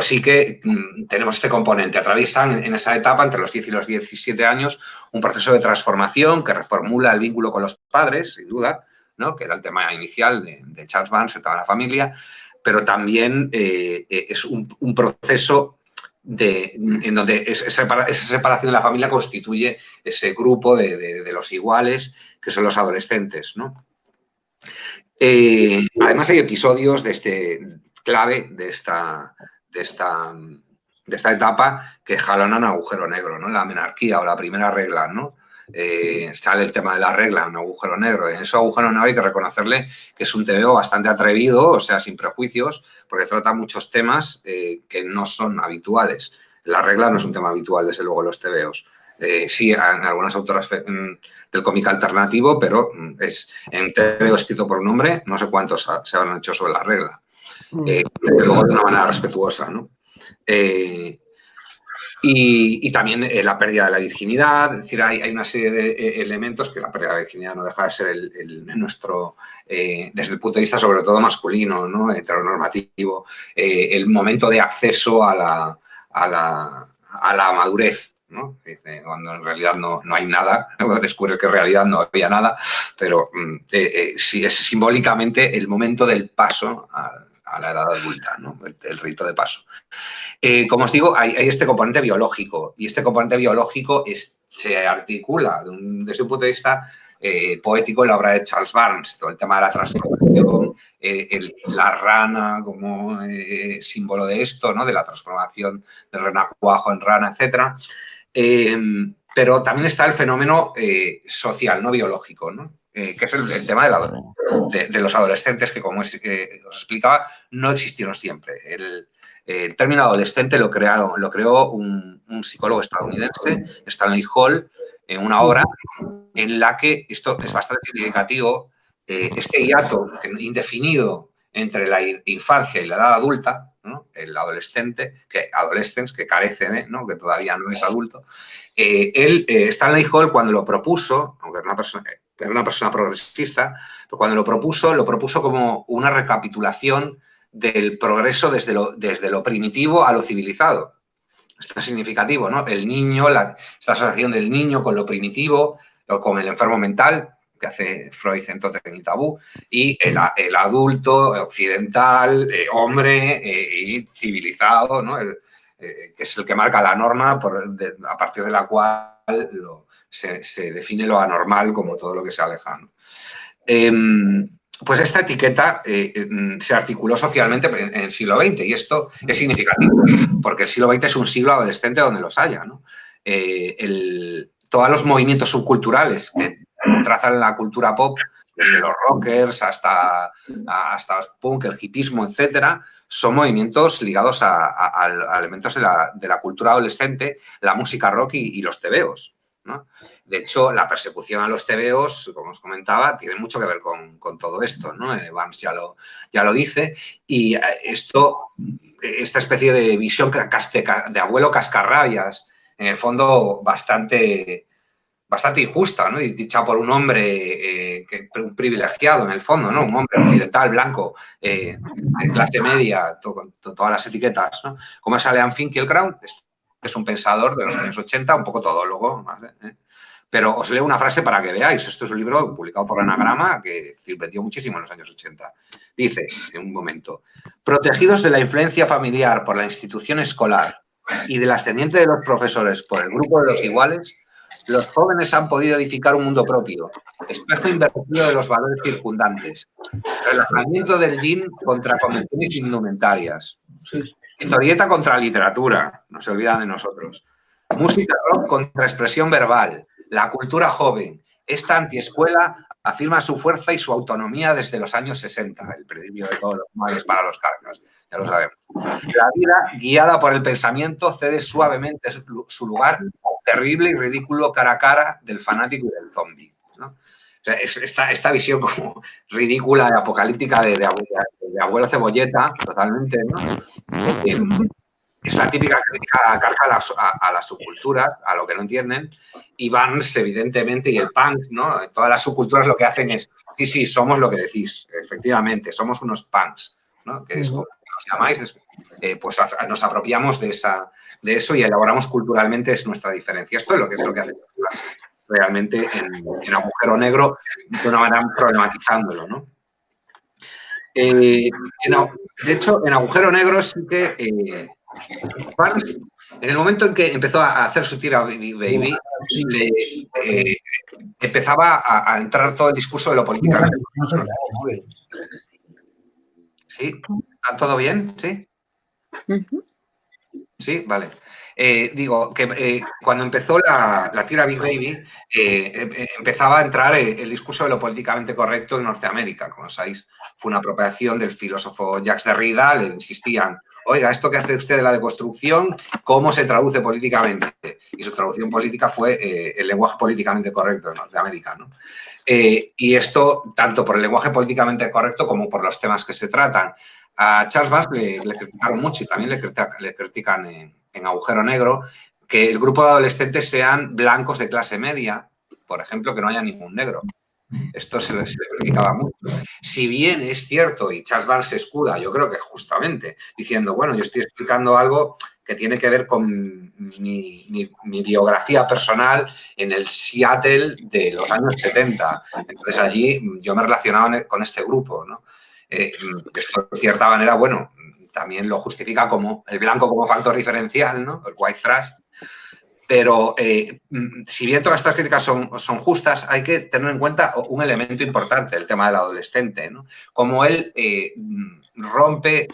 sí que tenemos este componente. Atraviesan en esa etapa, entre los 10 y los 17 años, un proceso de transformación que reformula el vínculo con los padres, sin duda, ¿no? Que era el tema inicial de Charles Barnes, el tema de la familia, pero también es un proceso en donde esa separación de la familia constituye ese grupo de los iguales, que son los adolescentes, ¿no? Además, hay episodios clave de esta etapa que jalonan a agujero negro, ¿no? La menarquía o la primera regla, ¿no? Sale el tema de la regla, un agujero negro. En ese agujero negro hay que reconocerle que es un TVO bastante atrevido, o sea, sin prejuicios, porque trata muchos temas que no son habituales. La regla no es un tema habitual, desde luego, en los TVOs. Sí, en algunas autoras del cómic alternativo, pero es en TVO escrito por un hombre, no sé cuántos se han hecho sobre la regla. Desde luego de una manera respetuosa, ¿no? Y también la pérdida de la virginidad, es decir, hay una serie de elementos que la pérdida de la virginidad no deja de ser nuestro, desde el punto de vista sobre todo masculino, ¿no? Heteronormativo, el momento de acceso a la madurez, ¿no? Cuando en realidad no hay nada, descubres que en realidad no había nada, pero sí es simbólicamente el momento del paso a la edad adulta, ¿no? El rito de paso. Como os digo, hay este componente biológico, y este componente biológico se articula desde un punto de vista poético en la obra de Charles Barnes, todo el tema de la transformación, la rana como símbolo de esto, ¿no? De la transformación del renacuajo en rana, etc. Pero también está el fenómeno social, no biológico, ¿no? Que es el tema de los adolescentes, que como os explicaba, no existieron siempre. El término adolescente lo creó un psicólogo estadounidense, Stanley Hall, en una obra en la que, esto es bastante significativo, este hiato indefinido entre la infancia y la edad adulta, ¿no? El adolescente, que carece, ¿no? Que todavía no es adulto. Stanley Hall, cuando lo propuso, aunque era una persona progresista, pero cuando lo propuso como una recapitulación del progreso desde lo primitivo a lo civilizado. Esto es significativo, ¿no? El niño, esta asociación del niño con lo primitivo, o con el enfermo mental, que hace Freud en Totem y Tabú, y el adulto occidental, hombre y civilizado, ¿no? Que es el que marca la norma a partir de la cual se define lo anormal como todo lo que se aleja, ¿no? Pues esta etiqueta se articuló socialmente en el siglo XX, y esto es significativo, porque el siglo XX es un siglo adolescente donde los haya, ¿no? Todos los movimientos subculturales que trazan la cultura pop, desde los rockers hasta los punk, el hipismo, etcétera, son movimientos ligados a elementos de la cultura adolescente, la música rock y los tebeos, ¿no? De hecho, la persecución a los tebeos, como os comentaba, tiene mucho que ver con todo esto, ¿no? Barnes ya lo dice, y esta especie de visión de abuelo cascarrabias, en el fondo bastante injusta, ¿no? Dicha por un hombre un privilegiado, en el fondo, ¿no? Un hombre occidental, blanco, de clase media, con todas las etiquetas, ¿no? Como es Alan Finkielkraut, es un pensador de los años 80, un poco todólogo, ¿vale? Pero os leo una frase para que veáis. Esto es un libro publicado por Anagrama que vendió muchísimo en los años 80. Dice, en un momento, protegidos de la influencia familiar por la institución escolar y del ascendiente de los profesores por el grupo de los iguales, los jóvenes han podido edificar un mundo propio, espejo invertido de los valores circundantes, relajamiento del yin contra convenciones indumentarias, historieta contra literatura, no se olvidan de nosotros, música rock contra expresión verbal, la cultura joven. Esta antiescuela afirma su fuerza y su autonomía desde los años 60, el principio de todos los males para los carcas, ya lo sabemos. La vida, guiada por el pensamiento, cede suavemente su lugar al terrible y ridículo cara a cara del fanático y del zombi, ¿no? O esta visión como ridícula y apocalíptica de abuelo cebolleta, totalmente, ¿no? Es la típica crítica carga a las subculturas, a lo que no entienden, y Barnes, evidentemente, y el punk, ¿no? Todas las subculturas lo que hacen es, sí, somos lo que decís, efectivamente, somos unos punks, ¿no? Que es como nos llamáis, pues nos apropiamos de eso y elaboramos culturalmente es nuestra diferencia. Esto es lo que hace realmente en Agujero Negro, de una manera problematizándolo, ¿no? De hecho, en Agujero Negro sí que Barnes, en el momento en que empezó a hacer su tira Baby, empezaba a entrar todo el discurso de lo políticamente. ¿Sí? ¿Está todo bien? ¿Sí? Sí, vale. Digo que cuando empezó la tira Big Baby, empezaba a entrar el discurso de lo políticamente correcto en Norteamérica. Como sabéis, fue una apropiación del filósofo Jacques Derrida, le insistían, oiga, esto que hace usted de la deconstrucción, ¿cómo se traduce políticamente? Y su traducción política fue el lenguaje políticamente correcto en Norteamérica, ¿no? Y esto, tanto por el lenguaje políticamente correcto como por los temas que se tratan. A Charles Barnes le criticaron mucho y también le critican en Agujero Negro que el grupo de adolescentes sean blancos de clase media, por ejemplo, que no haya ningún negro. Esto se le criticaba mucho. Si bien es cierto, y Charles Barnes se escuda, yo creo que justamente, diciendo, bueno, yo estoy explicando algo que tiene que ver con mi biografía personal en el Seattle de los años 70. Entonces, allí yo me relacionaba con este grupo, ¿no? Esto, de cierta manera, bueno, también lo justifica como el blanco como factor diferencial, ¿no? El white trash. Pero si bien todas estas críticas son justas, hay que tener en cuenta un elemento importante, el tema del adolescente, ¿no? Como él rompe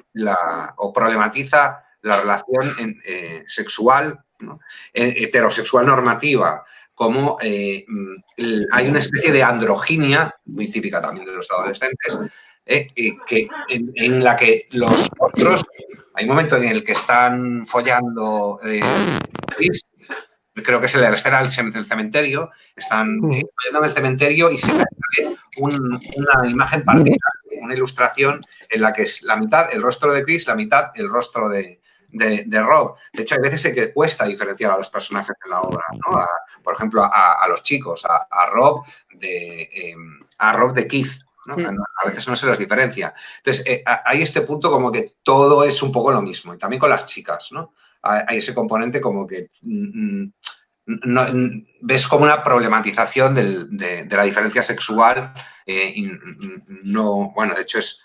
o problematiza la relación sexual, ¿no? Heterosexual normativa, como hay una especie de androginia, muy típica también de los adolescentes, en la que los otros, hay un momento en el que están follando creo que es la escena del cementerio, están follando en el cementerio y se ve una imagen partida, una ilustración en la que es la mitad el rostro de Chris, la mitad el rostro de Rob. De hecho, hay veces que cuesta diferenciar a los personajes en la obra, ¿no? Por ejemplo, a los chicos, a Rob de Keith, ¿no? A veces no se los diferencia. Entonces, hay este punto como que todo es un poco lo mismo. Y también con las chicas, ¿no? Hay ese componente como que ves como una problematización de la diferencia sexual. Bueno, de hecho es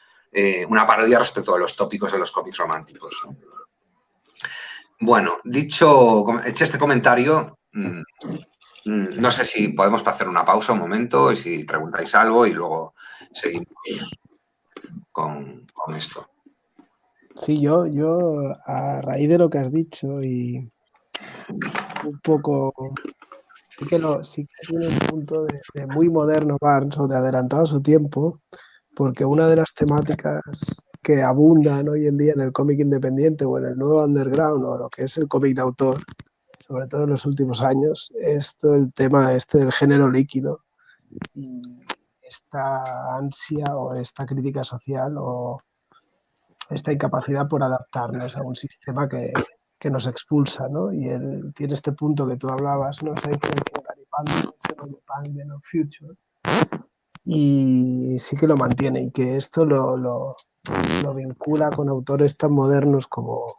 una parodia respecto a los tópicos de los cómics románticos, ¿no? Bueno, hecho este comentario, no sé si podemos hacer una pausa un momento y si preguntáis algo y luego seguimos con esto. Sí, yo a raíz de lo que has dicho y un poco, sí que tiene un punto de muy moderno Barnes o de adelantado a su tiempo, porque una de las temáticas que abundan hoy en día en el cómic independiente o en el nuevo underground o lo que es el cómic de autor, sobre todo en los últimos años, es todo el tema del género líquido y esta ansia o esta crítica social o esta incapacidad por adaptarnos a un sistema que nos expulsa, ¿no? Y él tiene este punto que tú hablabas, ¿no? Ese punk de No Future. Y sí que lo mantiene y que esto lo vincula con autores tan modernos como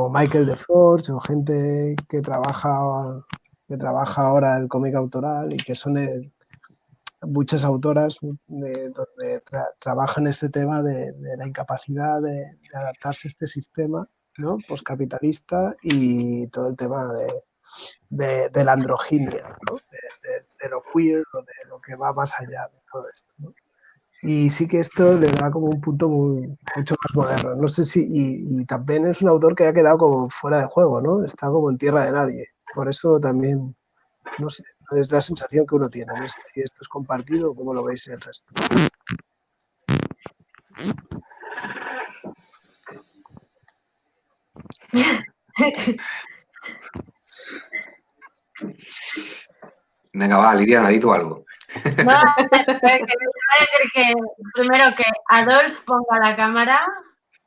Michael DeForge o gente que trabaja ahora el cómic autoral y que son muchas autoras donde trabajan este tema de la incapacidad de adaptarse a este sistema, ¿no? Postcapitalista y todo el tema de la androginia, ¿no? de lo queer o de lo que va más allá de todo esto, ¿no? Y sí que esto le da como un punto mucho más moderno. No sé si... Y también es un autor que ha quedado como fuera de juego, ¿no? Está como en tierra de nadie. Por eso también, no sé, es la sensación que uno tiene. No sé si esto es compartido o cómo lo veis el resto. Venga, va, Liliana, di tú algo. No, quería decir que primero que Adolf ponga la cámara,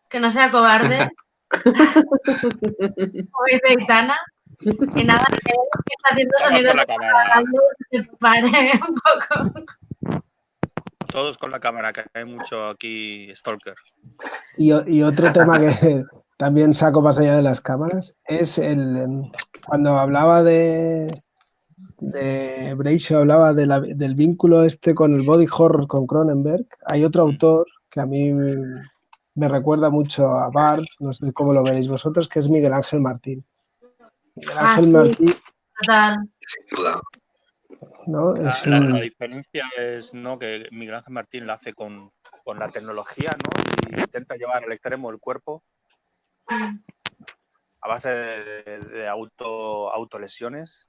que no sea cobarde, como dice Itana, y nada, que está haciendo Todos sonidos con la de cámara. que pare un poco. Todos con la cámara, que hay mucho aquí stalker. Y otro tema que también saco más allá de las cámaras es cuando hablaba de Breisho, hablaba del vínculo este con el body horror con Cronenberg. Hay otro autor que a mí me recuerda mucho a Barth, no sé cómo lo veréis vosotros, que es Miguel Ángel Martín. Miguel Ángel Martín, Total. Sin duda. ¿no? La diferencia es, ¿no?, que Miguel Ángel Martín lo hace con la tecnología, ¿no? Y intenta llevar al extremo el cuerpo a base de autolesiones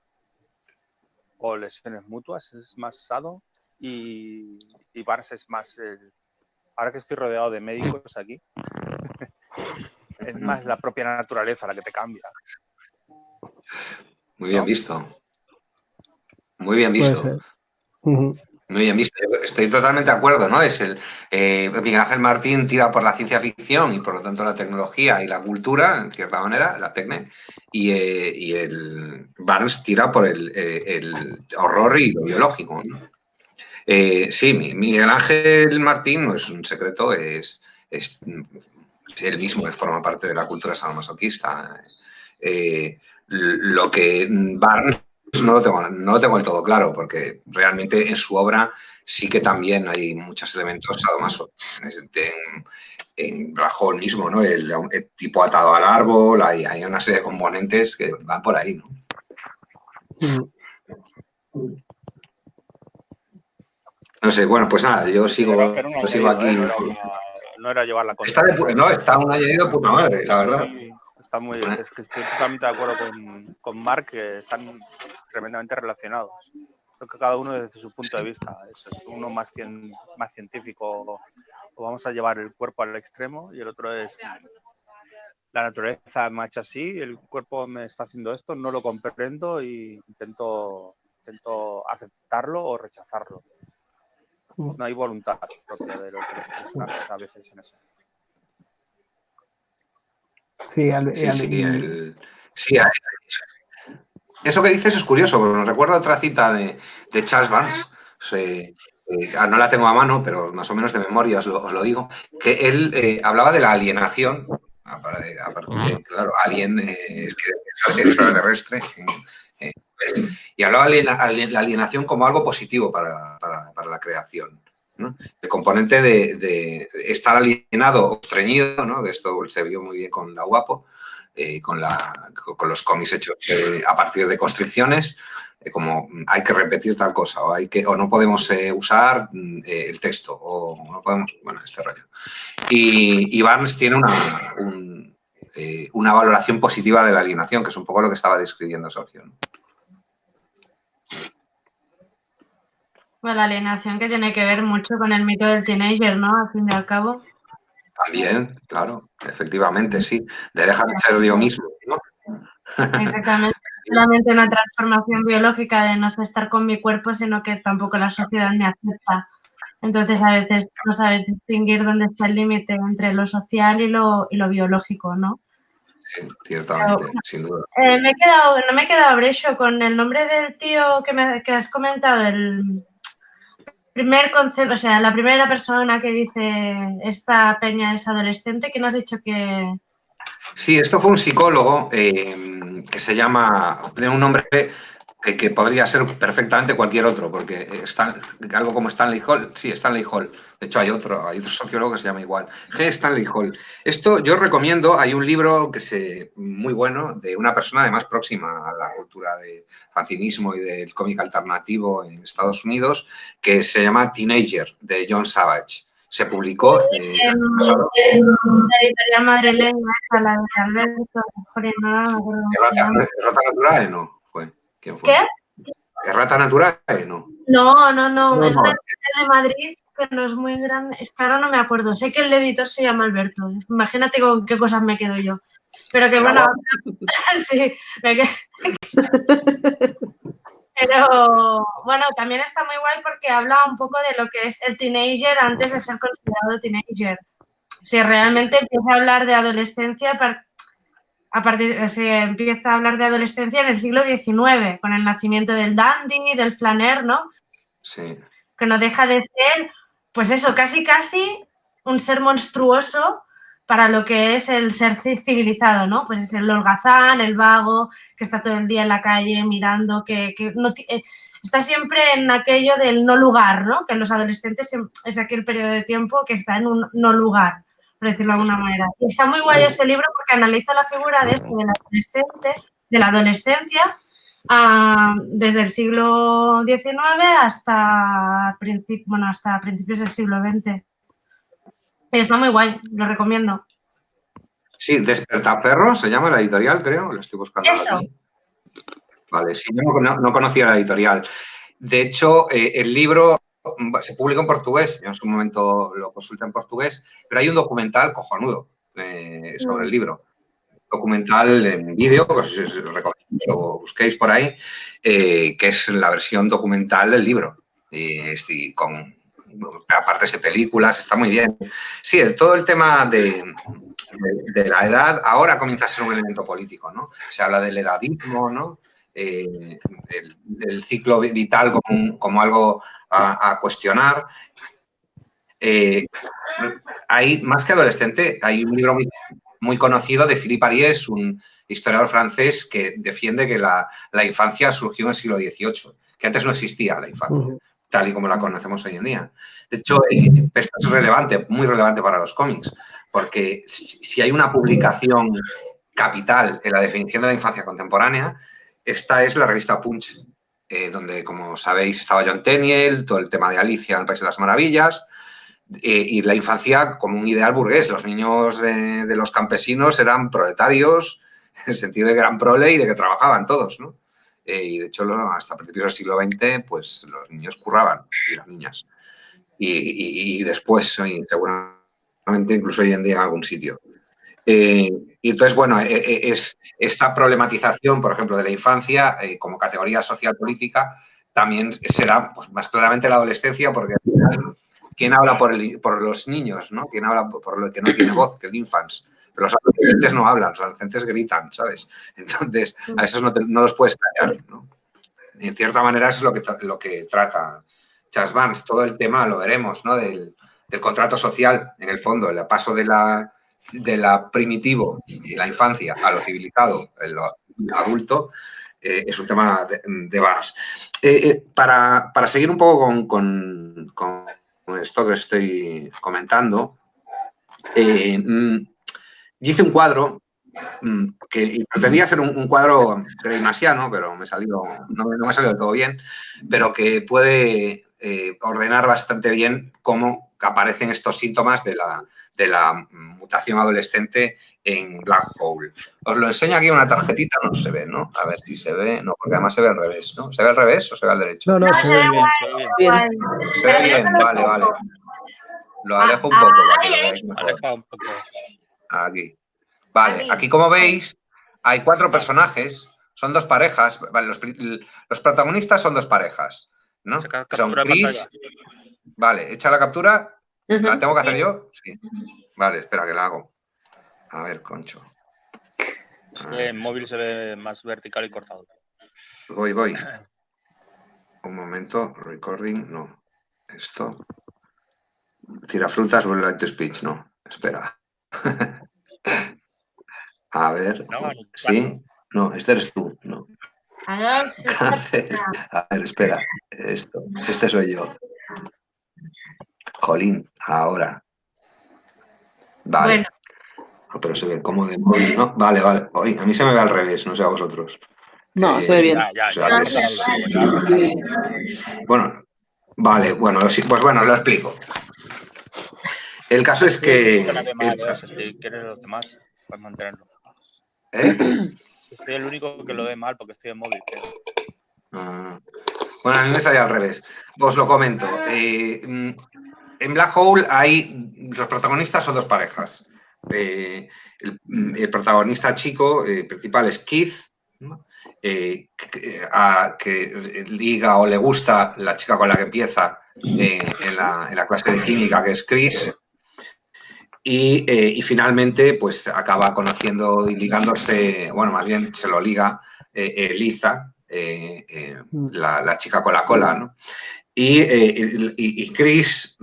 o lesiones mutuas, es más sado, y Barnes es más, ahora que estoy rodeado de médicos aquí, es más la propia naturaleza la que te cambia. Muy bien ¿no? visto. Muy bien Puede visto. ser. Uh-huh. Muy bien visto. Estoy totalmente de acuerdo, ¿no? Miguel Ángel Martín tira por la ciencia ficción y por lo tanto la tecnología y la cultura, en cierta manera, la tecne, y el Barnes tira por el horror y lo biológico, ¿no? Sí, Miguel Ángel Martín no es un secreto, es él mismo que forma parte de la cultura sadomasoquista. Lo que Barnes no lo tengo del todo claro, porque realmente en su obra sí que también hay muchos elementos sadomasoquistas. Bajo el mismo, ¿no? El tipo atado al árbol, hay una serie de componentes que van por ahí, ¿no? No sé, bueno, pues nada, yo sigo, Pero un sigo añadido, aquí. no era llevar la Está contraria. no, está un añadido de puta madre, la verdad. Es que estoy totalmente de acuerdo con Mark, que están tremendamente relacionados. Creo que cada uno desde su punto de vista. Eso es uno más científico, o vamos a llevar el cuerpo al extremo, y el otro es la naturaleza me ha hecho así, el cuerpo me está haciendo esto, no lo comprendo y intento aceptarlo o rechazarlo. No hay voluntad propia de los personajes a veces en eso. Sí, eso que dices es curioso, porque nos recuerda otra cita de Charles Barnes. No la tengo a mano, pero más o menos de memoria os lo digo, que él hablaba de la alienación, aparte de, claro, alien es extraterrestre, y hablaba de la alienación como algo positivo para la creación, ¿no? El componente de estar alienado o estreñido, ¿no? Esto se vio muy bien con La Guapo, con los cómics hechos a partir de constricciones, como hay que repetir tal cosa, o no podemos usar el texto, o no podemos, bueno, este rollo. Y Barnes tiene una valoración positiva de la alienación, que es un poco lo que estaba describiendo Sergio, ¿no? Bueno, la alienación que tiene que ver mucho con el mito del teenager, ¿no? Al fin y al cabo. También, claro, efectivamente, sí. De dejar de ser yo mismo, ¿no? Exactamente. Solamente una transformación biológica de no sé estar con mi cuerpo, sino que tampoco la sociedad me acepta. Entonces, a veces no sabes distinguir dónde está el límite entre lo social y lo biológico, ¿no? Sí, ciertamente, pero, sin duda. No me he quedado brecho con el nombre del tío que has comentado, el primer concepto, o sea, la primera persona que dice esta peña es adolescente. ¿Quién has dicho que...? Sí, esto fue un psicólogo que se llama, tiene un nombre que podría ser perfectamente cualquier otro, porque algo como Stanley Hall, sí, Stanley Hall. De hecho, hay otro sociólogo que se llama igual, G. Stanley Hall. Esto yo recomiendo, hay un libro muy bueno de una persona además próxima a la cultura del fanzinismo y del cómic alternativo en Estados Unidos, que se llama Teenager, de John Savage. Se publicó en la editorial madrileña, la de Alberto, ¿Errata Naturae no fue? ¿Quién fue? ¿Qué? ¿Errata Naturae no? No. Es una editorial de Madrid que no es muy grande. Es que ahora no me acuerdo. Sé que el editor se llama Alberto. Imagínate con qué cosas me quedo yo. Pero que bueno, sí, Pero bueno, también está muy guay porque habla un poco de lo que es el teenager antes de ser considerado teenager. Si realmente empieza a hablar de adolescencia, se empieza a hablar de adolescencia en el siglo XIX, con el nacimiento del dandy, del flaner, ¿no? Sí. Que no deja de ser, pues eso, casi un ser monstruoso para lo que es el ser civilizado, ¿no? Pues es el holgazán, el vago, que está todo el día en la calle mirando, que no está siempre en aquello del no lugar, ¿no? Que en los adolescentes es aquel periodo de tiempo que está en un no lugar, por decirlo de alguna manera. Y está muy guay ese libro porque analiza la figura de la adolescencia, desde el siglo XIX hasta principios del siglo XX. Está muy guay, lo recomiendo. Sí, Despertaferro se llama la editorial, creo, lo estoy buscando Eso. aquí. Vale, sí, no conocía la editorial. De hecho, el libro se publica en portugués, yo en su momento lo consulté en portugués, pero hay un documental cojonudo sobre el libro. Documental en vídeo, que os recomiendo que lo busquéis por ahí, que es la versión documental del libro. Y con partes de películas, está muy bien. Sí, todo el tema de la edad ahora comienza a ser un elemento político, ¿no? Se habla del edadismo, ¿no? El ciclo vital como algo a cuestionar. Hay, más que adolescente, hay un libro muy conocido de Philippe Ariès, un historiador francés que defiende que la infancia surgió en el siglo XVIII, que antes no existía la infancia, tal y como la conocemos hoy en día. De hecho, esto es relevante, muy relevante para los cómics, porque si hay una publicación capital en la definición de la infancia contemporánea, esta es la revista Punch, donde, como sabéis, estaba John Tenniel, todo el tema de Alicia en el País de las Maravillas, y la infancia como un ideal burgués. Los niños de los campesinos eran proletarios, en el sentido de gran prole y de que trabajaban todos, ¿no? Y de hecho, hasta principios del siglo XX, pues los niños curraban y las niñas. Y después, seguramente incluso hoy en día en algún sitio. Y entonces, bueno, es esta problematización, por ejemplo, de la infancia como categoría social política, también será pues, más claramente la adolescencia, porque ¿quién habla por los niños, ¿no? ¿Quién habla por lo que no tiene voz, que el infants? Pero los adolescentes no hablan, los adolescentes gritan, ¿sabes? Entonces, a esos no los puedes callar, ¿no? Y en cierta manera eso es lo que trata Charles Vance. Todo el tema, lo veremos, ¿no? Del contrato social, en el fondo, el paso de la primitivo y la infancia a lo civilizado, lo adulto, es un tema de Vance. Para seguir un poco con esto que estoy comentando, yo hice un cuadro que pretendía ser un cuadro greignasiano, pero no me ha salido del todo bien, pero que puede ordenar bastante bien cómo aparecen estos síntomas de la mutación adolescente en Black Hole. Os lo enseño aquí en una tarjetita, no se ve, ¿no? A ver si se ve, no, porque además se ve al revés, ¿no? ¿Se ve al revés o se ve al derecho? No, se ve bien. Se ve bien, vale. Lo alejo un poco para que lo veáis mejor. Aleja un poco. Aquí. Vale, aquí como veis hay 4 personajes, son 2 parejas, vale, los protagonistas son 2 parejas, ¿no? Son Chris. Vale, echa la captura. ¿La tengo que hacer yo? Sí. Vale, espera que la hago. A ver, Concho. En móvil se ve más vertical y cortado. Voy. Un momento, recording, no. Esto. Tira frutas, will like to speech, no. Espera. A ver. ¿Sí? No, este eres tú, no. A ver, espera. Este soy yo. Jolín, ahora. Vale. Bueno. No, pero se ve como de móvil, ¿no? Vale. Oye, a mí se me ve al revés, no sé a vosotros. No, se ve bien. Bueno, vale, pues bueno, lo explico. El caso es que... Si quieres los demás, puedes mantenerlo. Soy el único que lo ve mal porque estoy en móvil. Bueno, a mí me sale al revés. Os lo comento. En Black Hole los protagonistas son 2 parejas. El protagonista chico principal es Keith, ¿no? que liga o le gusta la chica con la que empieza en la clase de química, que es Chris. Y finalmente, pues acaba conociendo y ligándose, bueno, más bien se lo liga Eliza, la chica con la cola, ¿no? Y Chris,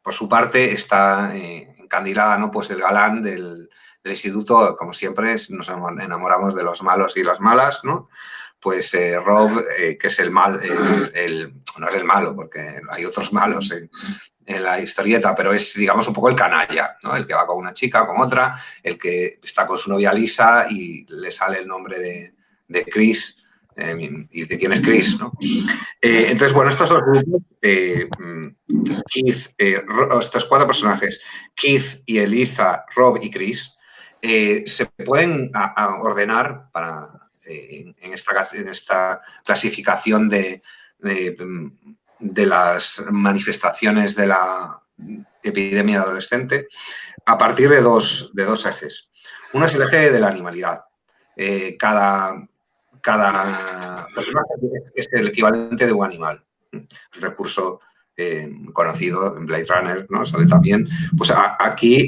por su parte, está encandilada, ¿no? Pues el galán del instituto, como siempre, nos enamoramos de los malos y las malas, ¿no? Pues Rob, que es el mal, no es el malo, porque hay otros malos en la historieta, pero es, digamos, un poco el canalla, ¿no? El que va con una chica, con otra, el que está con su novia Lisa y le sale el nombre de Chris, y de quién es Chris, ¿no? Entonces, bueno, estos dos grupos, Keith, estos 4 personajes, Keith y Eliza, Rob y Chris, se pueden ordenar en esta clasificación de las manifestaciones de la epidemia adolescente a partir de dos ejes. Uno es el eje de la animalidad. Cada personaje es el equivalente de un animal. Un recurso conocido en Blade Runner, ¿no? Sale también. Pues aquí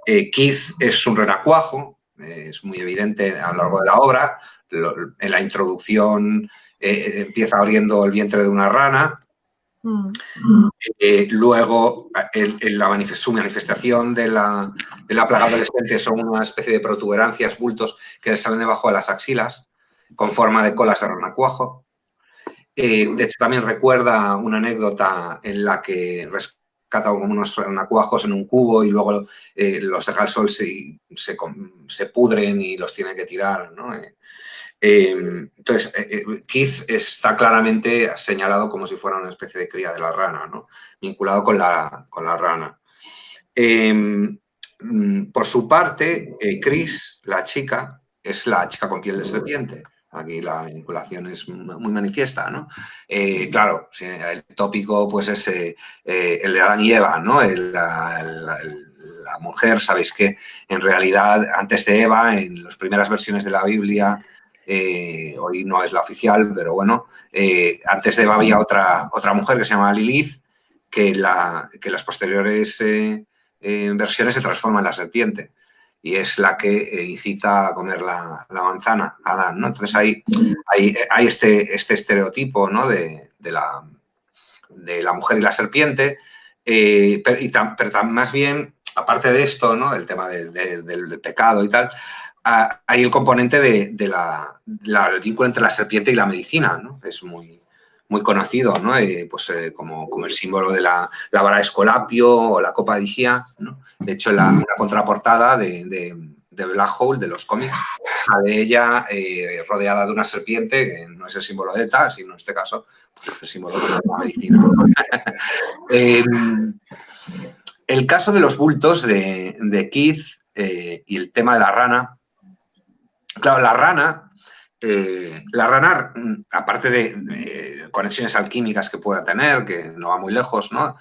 Keith es un renacuajo, es muy evidente a lo largo de la obra. En la introducción empieza abriendo el vientre de una rana. Luego, su manifestación de la plaga adolescente son una especie de protuberancias, bultos que le salen debajo de las axilas, con forma de colas de renacuajo. De hecho, también recuerda una anécdota en la que rescata unos renacuajos en un cubo y luego los deja al sol, se pudren y los tiene que tirar, ¿no? Entonces, Keith está claramente señalado como si fuera una especie de cría de la rana, ¿no? Vinculado con la rana. Por su parte, Chris, la chica, es la chica con piel de serpiente. Aquí la vinculación es muy manifiesta, ¿no? Claro, el tópico pues es el de Adán y Eva, ¿no? La mujer, sabéis que en realidad antes de Eva, en las primeras versiones de la Biblia, hoy no es la oficial, pero bueno, antes de Eva había otra mujer que se llamaba Lilith, que las posteriores versiones se transforma en la serpiente y es la que incita a comer la manzana a Adán, ¿no? Entonces hay este estereotipo, ¿no? de la mujer y la serpiente, pero más bien, aparte de esto, ¿no? El tema del pecado y tal, hay el componente del vínculo entre la serpiente y la medicina, ¿no? Es muy conocido, ¿no? Como el símbolo de la vara de Escolapio o la copa de Higia, ¿no? De hecho, en una contraportada de Black Hole, de los cómics, sale ella rodeada de una serpiente, que no es el símbolo de ETA, sino en este caso pues es el símbolo de la medicina. El caso de los bultos de Keith y el tema de la rana. Claro, la rana, aparte de conexiones alquímicas que pueda tener, que no va muy lejos, ¿no?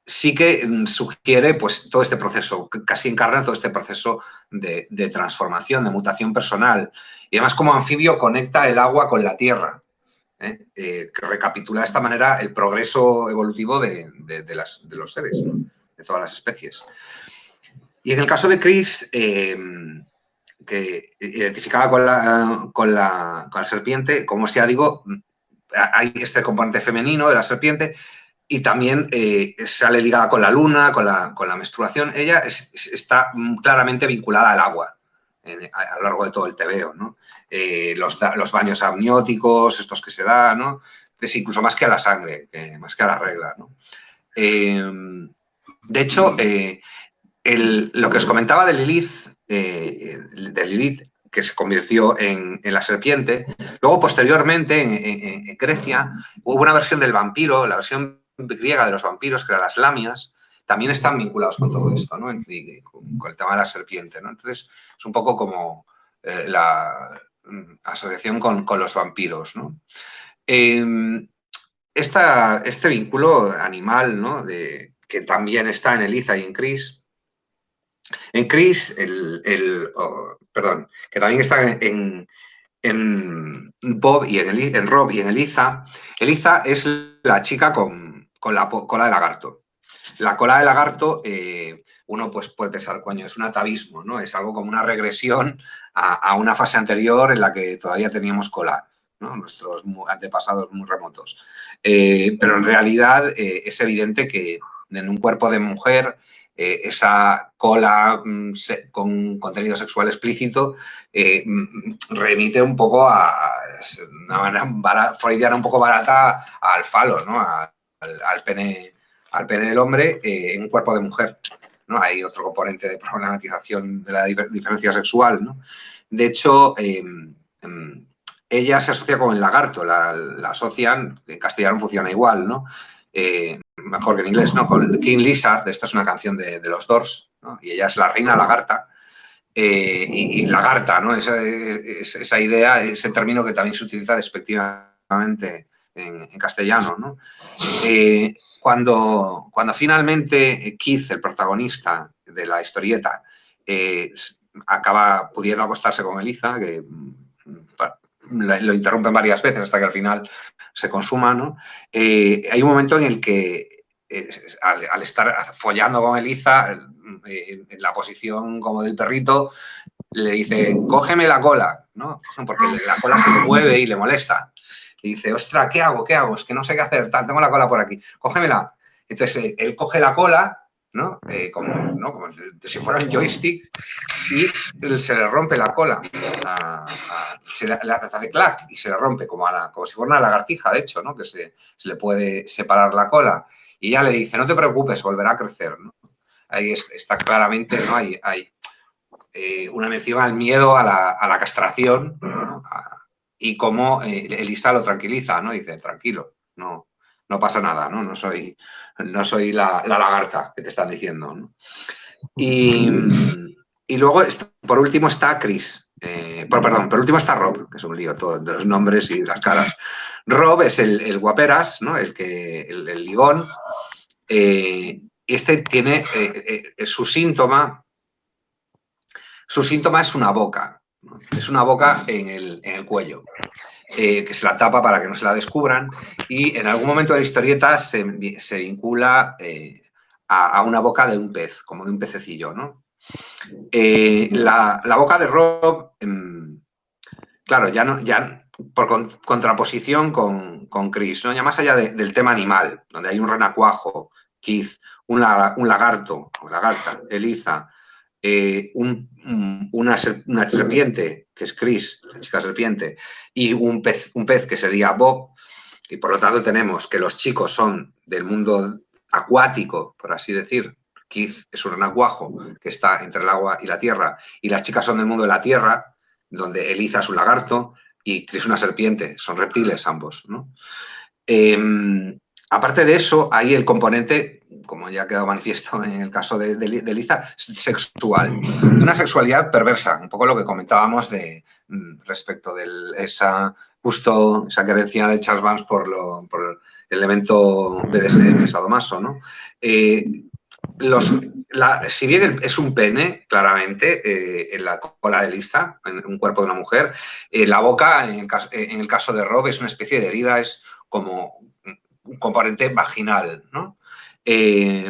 Sí que sugiere pues, todo este proceso, casi encarna todo este proceso de transformación, de mutación personal. Y además, como anfibio, conecta el agua con la tierra, que recapitula de esta manera el progreso evolutivo de los seres, ¿no? De todas las especies. Y en el caso de Chris, que identificada con la serpiente, como ya digo, hay este componente femenino de la serpiente y también sale ligada con la luna, con la menstruación. Ella está claramente vinculada al agua a lo largo de todo el tebeo, ¿no? Los baños amnióticos, estos que se dan, ¿no? Entonces, incluso más que a la sangre, más que a la regla, ¿no? De hecho, lo que os comentaba de Lilith, que se convirtió en la serpiente, luego posteriormente en Grecia hubo una versión del vampiro, la versión griega de los vampiros, que eran las lamias, también están vinculados con todo esto, ¿no? Con el tema de la serpiente, ¿no? Entonces, es un poco como la asociación con los vampiros, ¿no? Este vínculo animal, ¿no? Que también está en Eliza y en Chris, En Chris, perdón, que también está en Bob y en Rob y en Eliza. Eliza es la chica con la cola de lagarto. La cola de lagarto, uno pues puede pensar, coño, es un atavismo, ¿no? Es algo como una regresión a una fase anterior en la que todavía teníamos cola, ¿no? Nuestros antepasados muy remotos. Pero en realidad es evidente que en un cuerpo de mujer esa cola con contenido sexual explícito remite un poco a una manera freudiana un poco barata al falo, ¿no? Al pene del hombre en un cuerpo de mujer, ¿no? Hay otro componente de problematización de la diferencia sexual, ¿no? De hecho, ella se asocia con el lagarto, la asocian, en castellano funciona igual, ¿no? Mejor que en inglés, ¿no? Con King Lizard, esto es una canción de los Doors, ¿no? Y ella es la reina lagarta. Y lagarta, ¿no? Esa idea, ese término que también se utiliza despectivamente en castellano, ¿no? Cuando finalmente Keith, el protagonista de la historieta, acaba pudiendo acostarse con Eliza, que lo interrumpen varias veces hasta que al final se consuma, ¿no? Hay un momento en el que al estar follando con Eliza, en la posición como del perrito, le dice, cógeme la cola, ¿no? Porque la cola se le mueve y le molesta. Y dice, ostra, ¿qué hago? ¿Qué hago? Es que no sé qué hacer, tengo la cola por aquí, cógemela. Entonces, él coge la cola, ¿no? Como si fuera un joystick, y se le rompe la cola. Se le hace clac y se le rompe, como si fuera una lagartija, de hecho, ¿no? Que se le puede separar la cola. Y ella le dice, no te preocupes, volverá a crecer, ¿no? Ahí está claramente, ¿no? Hay una mención al miedo a la castración, ¿no? Y cómo Elisa lo tranquiliza, ¿no? Dice, tranquilo, no pasa nada, ¿no? No soy la lagarta que te están diciendo, ¿no? Y luego, por último, está Chris. Por último está Rob, que es un lío todo de los nombres y las caras. Rob es el guaperas, ¿no? El ligón. Este tiene su síntoma. Su síntoma es una boca, ¿no? Es una boca en el cuello, que se la tapa para que no se la descubran, y en algún momento de la historieta se vincula a una boca de un pez, como de un pececillo, ¿no? La boca de Rob, claro, ya por contraposición con Chris, ¿no? Ya más allá del tema animal, donde hay un renacuajo, Keith, un lagarto, o lagarta, Eliza, una serpiente, que es Chris, la chica serpiente, y un pez que sería Bob, y por lo tanto tenemos que los chicos son del mundo acuático, por así decir. Keith es un renacuajo que está entre el agua y la tierra, y las chicas son del mundo de la tierra, donde Eliza es un lagarto y Chris una serpiente, son reptiles ambos, ¿no? Aparte de eso, hay el componente, como ya ha quedado manifiesto en el caso de Eliza, sexual, de una sexualidad perversa, un poco lo que comentábamos respecto de esa creencia de Charles Vance por el elemento BDSM, sadomaso, ¿no? Si bien es un pene, claramente, en la cola de Eliza, en un cuerpo de una mujer, la boca, en el caso de Rob, es una especie de herida, es como un componente vaginal, ¿no? Y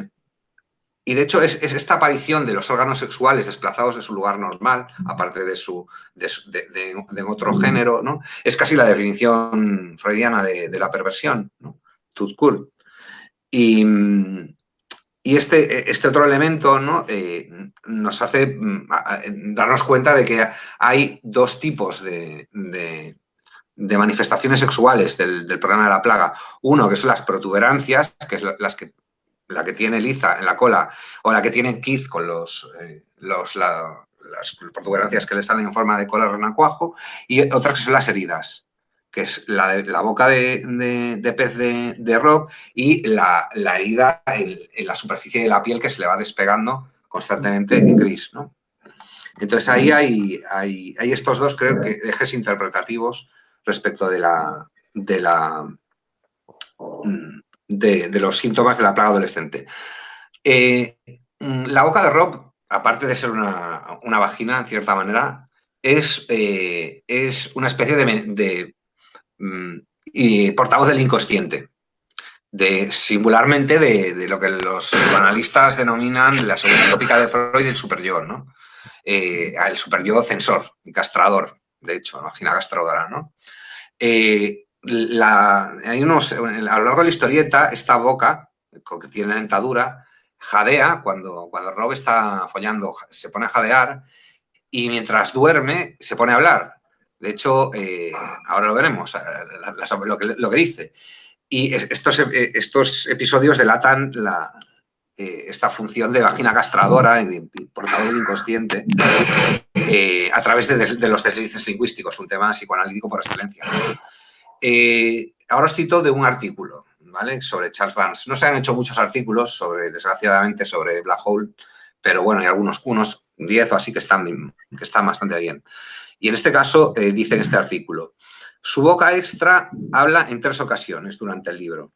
de hecho es esta aparición de los órganos sexuales desplazados de su lugar normal, aparte de otro género, ¿no? Es casi la definición freudiana de la perversión, ¿no? Tut court. Y este otro elemento, ¿no? Nos hace darnos cuenta de que hay dos tipos de manifestaciones sexuales del problema de la plaga. Uno, que son las protuberancias, que es la que tiene Eliza en la cola, o la que tiene Keith con las protuberancias que le salen en forma de cola renacuajo, y otras que son las heridas, que es la boca de pez de Rob y la herida en la superficie de la piel que se le va despegando constantemente en Chris, ¿no? Entonces ahí hay estos dos, creo que, ejes interpretativos respecto de los síntomas de la plaga adolescente. La boca de Rob, aparte de ser una vagina, en cierta manera, es una especie de portavoz del inconsciente. Singularmente de lo que los psicoanalistas denominan la segunda tópica de Freud, el superyo, ¿no? El superyo censor, castrador, de hecho, vagina castradora, ¿no? Hay a lo largo de la historieta, esta boca, que tiene la dentadura, jadea cuando Rob está follando, se pone a jadear y mientras duerme se pone a hablar. De hecho, ahora lo veremos, lo que dice. Y estos episodios delatan esta función de vagina castradora y de portavoz del inconsciente a través de los deslices lingüísticos, un tema psicoanalítico por excelencia. Ahora os cito de un artículo, ¿vale?, sobre Charles Barnes. No se han hecho muchos artículos, desgraciadamente, sobre Black Hole, pero bueno, hay unos 10 o así que están bastante bien. Y en este caso dice en este artículo: su boca extra habla en 3 ocasiones durante el libro.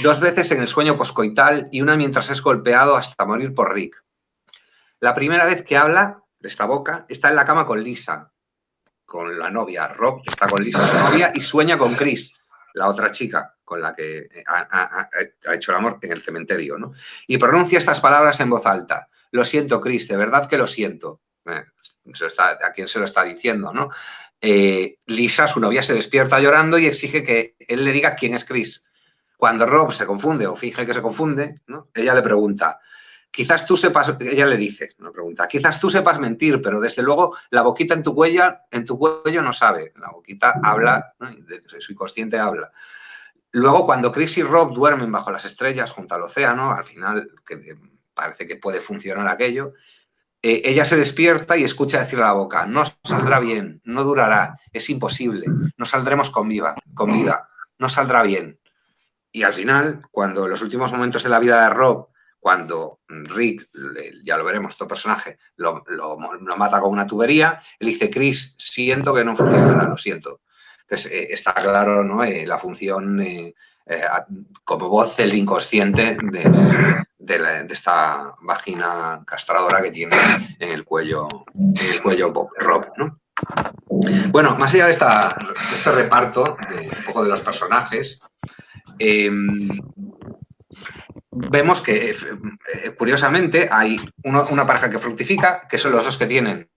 2 veces en el sueño poscoital y una mientras es golpeado hasta morir por Rick. La primera vez que habla de esta boca está en la cama con Lisa, con la novia. Rob está con Lisa, su novia, y sueña con Chris, la otra chica con la que ha hecho el amor en el cementerio, ¿no? Y pronuncia estas palabras en voz alta: lo siento, Chris, de verdad que lo siento. ¿A quién se lo está diciendo, no? Lisa, su novia, se despierta llorando y exige que él le diga quién es Chris. Cuando Rob se confunde o finge que se confunde, ¿no?, ella le pregunta: quizás tú sepas, ella le dice, una pregunta, quizás tú sepas mentir, pero desde luego la boquita en tu cuello no sabe. La boquita habla, ¿no?, su inconsciente habla. Luego, cuando Chris y Rob duermen bajo las estrellas junto al océano, al final, que parece que puede funcionar aquello, ella se despierta y escucha decirle a la boca: no saldrá bien, no durará, es imposible, no saldremos con vida, no saldrá bien. Y al final, cuando en los últimos momentos de la vida de Rob, cuando Rick, ya lo veremos, este personaje, lo mata con una tubería, él dice: Chris, siento que no funcionará, lo siento. Entonces, está claro, ¿no?, la función como voz del inconsciente de esta vagina castradora que tiene en el cuello Rob, ¿no? Bueno, más allá de este reparto un poco de los personajes, vemos que, curiosamente, hay una pareja que fructifica, que son los dos que tienen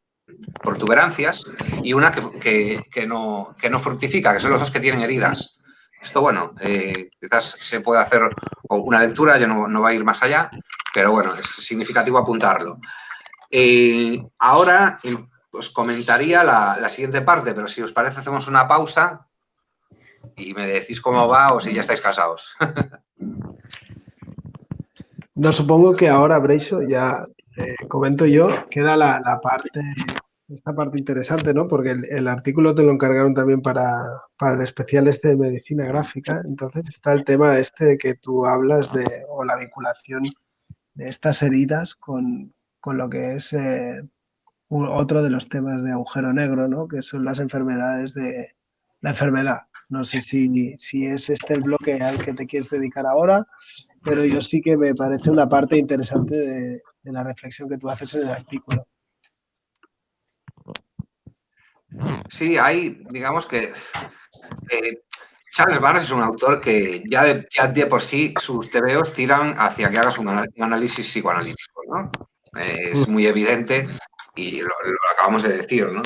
protuberancias, y una que no fructifica, que son los dos que tienen heridas. Esto, bueno, quizás se puede hacer una lectura, ya no va a ir más allá, pero bueno, es significativo apuntarlo. Ahora os comentaría la siguiente parte, pero si os parece hacemos una pausa y me decís cómo va o si ya estáis cansados. No, supongo que ahora, Breixo, ya comento yo, queda esta parte interesante, ¿no? Porque el artículo te lo encargaron también para el especial este de medicina gráfica. Entonces está el tema este de que tú hablas o la vinculación de estas heridas con lo que es otro de los temas de agujero negro, ¿no?, que son las enfermedades de la enfermedad. No sé si es este el bloque al que te quieres dedicar ahora, pero yo sí que me parece una parte interesante de la reflexión que tú haces en el artículo. Sí, hay, digamos que Charles Barnes es un autor que ya de por sí sus tebeos tiran hacia que hagas un análisis psicoanalítico, ¿no? Es muy evidente y lo acabamos de decir, ¿no?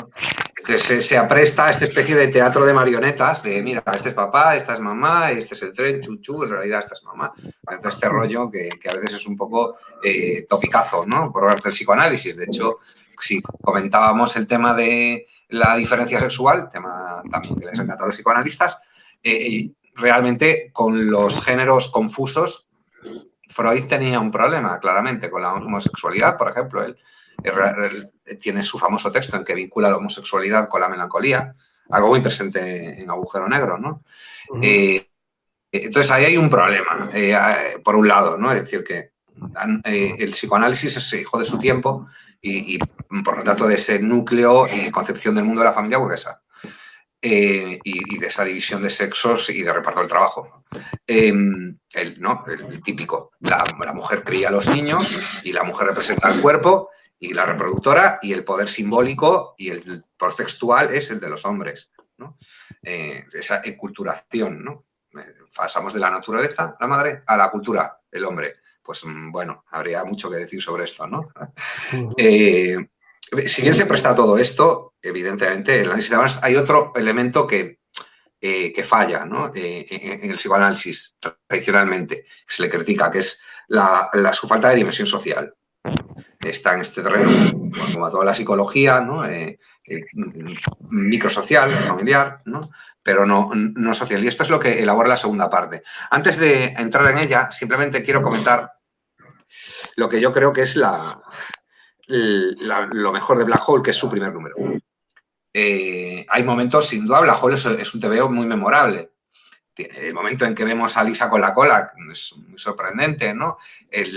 Entonces se apresta a esta especie de teatro de marionetas de: mira, este es papá, esta es mamá, este es el tren, chuchu, en realidad esta es mamá. Entonces este rollo que a veces es un poco topicazo, ¿no?, por parte del psicoanálisis. De hecho, si comentábamos el tema de la diferencia sexual, tema también que les encanta a los psicoanalistas, realmente con los géneros confusos, Freud tenía un problema, claramente, con la homosexualidad, por ejemplo. Él tiene su famoso texto en que vincula la homosexualidad con la melancolía, algo muy presente en Agujero Negro, ¿no? Entonces, ahí hay un problema, por un lado, ¿no? Es decir, que el psicoanálisis es hijo de su tiempo y, por lo tanto, de ese núcleo y concepción del mundo de la familia burguesa. Y de esa división de sexos y de reparto del trabajo. El típico, la mujer cría a los niños y la mujer representa el cuerpo y la reproductora, y el poder simbólico y el poder textual es el de los hombres, ¿no? Esa enculturación, ¿no? Pasamos de la naturaleza, la madre, a la cultura, el hombre. Pues bueno, habría mucho que decir sobre esto, ¿no? Si bien se presta todo esto, evidentemente, en el análisis de avances hay otro elemento que falla, ¿no? En el psicoanálisis tradicionalmente, se le critica, que es su falta de dimensión social. Está en este terreno, como a toda la psicología, ¿no? Microsocial, familiar, ¿no? Pero no social. Y esto es lo que elabora la segunda parte. Antes de entrar en ella, simplemente quiero comentar lo que yo creo que es lo mejor de Black Hole, que es su primer número. Hay momentos, sin duda, Black Hole es un TVO muy memorable. El momento en que vemos a Lisa con la cola es muy sorprendente, ¿no? El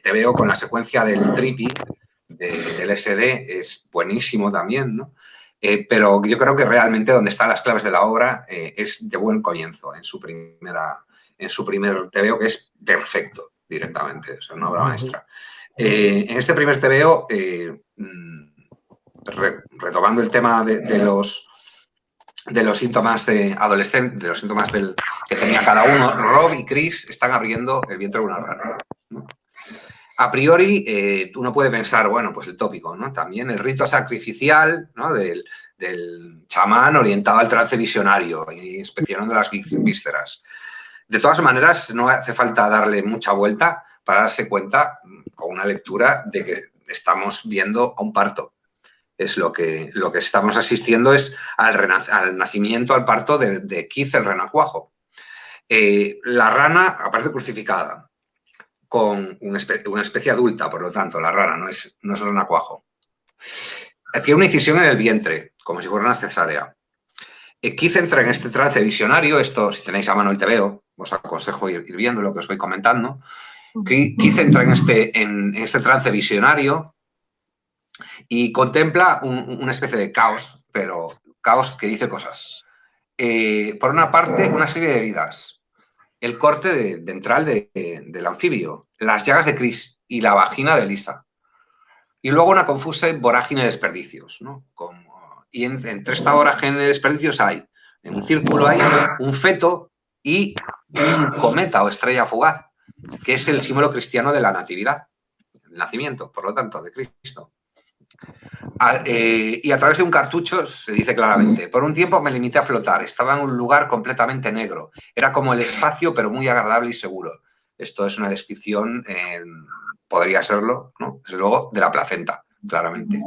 TVO con la secuencia del trippy, del SD, es buenísimo también, ¿no? Pero yo creo que realmente donde están las claves de la obra es de buen comienzo, en su primer TVO, que es perfecto directamente, es una obra maestra. En este primer TVO, retomando el tema de los síntomas adolescentes, de los síntomas que tenía cada uno, Rob y Chris están abriendo el vientre de una rana, ¿no? A priori, uno puede pensar, bueno, pues el tópico, ¿no? También el rito sacrificial, ¿no? del chamán orientado al trance visionario, inspeccionando las vísceras. De todas maneras, no hace falta darle mucha vuelta para darse cuenta, con una lectura, de que estamos viendo a un parto. Es lo que estamos asistiendo es al nacimiento, al parto de Keith el renacuajo. La rana aparece crucificada con una especie adulta, por lo tanto, la rana no es renacuajo. Tiene una incisión en el vientre, como si fuera una cesárea. Keith entra en este trance visionario. Esto, si tenéis a mano el TVO, os aconsejo ir viendo lo que os voy comentando. Keith entra en este trance visionario y contempla una especie de caos, pero caos que dice cosas. Por una parte, una serie de heridas. El corte ventral del anfibio, las llagas de Chris y la vagina de Lisa. Y luego una confusa vorágine de desperdicios, ¿no? Y entre esta vorágine de desperdicios hay, en un círculo hay un feto y un cometa o estrella fugaz, que es el símbolo cristiano de la natividad, el nacimiento, por lo tanto, de Cristo. Y a través de un cartucho se dice claramente: por un tiempo me limité a flotar, estaba en un lugar completamente negro, era como el espacio, pero muy agradable y seguro. Esto es una descripción, podría serlo, ¿no? Desde luego, de la placenta, claramente.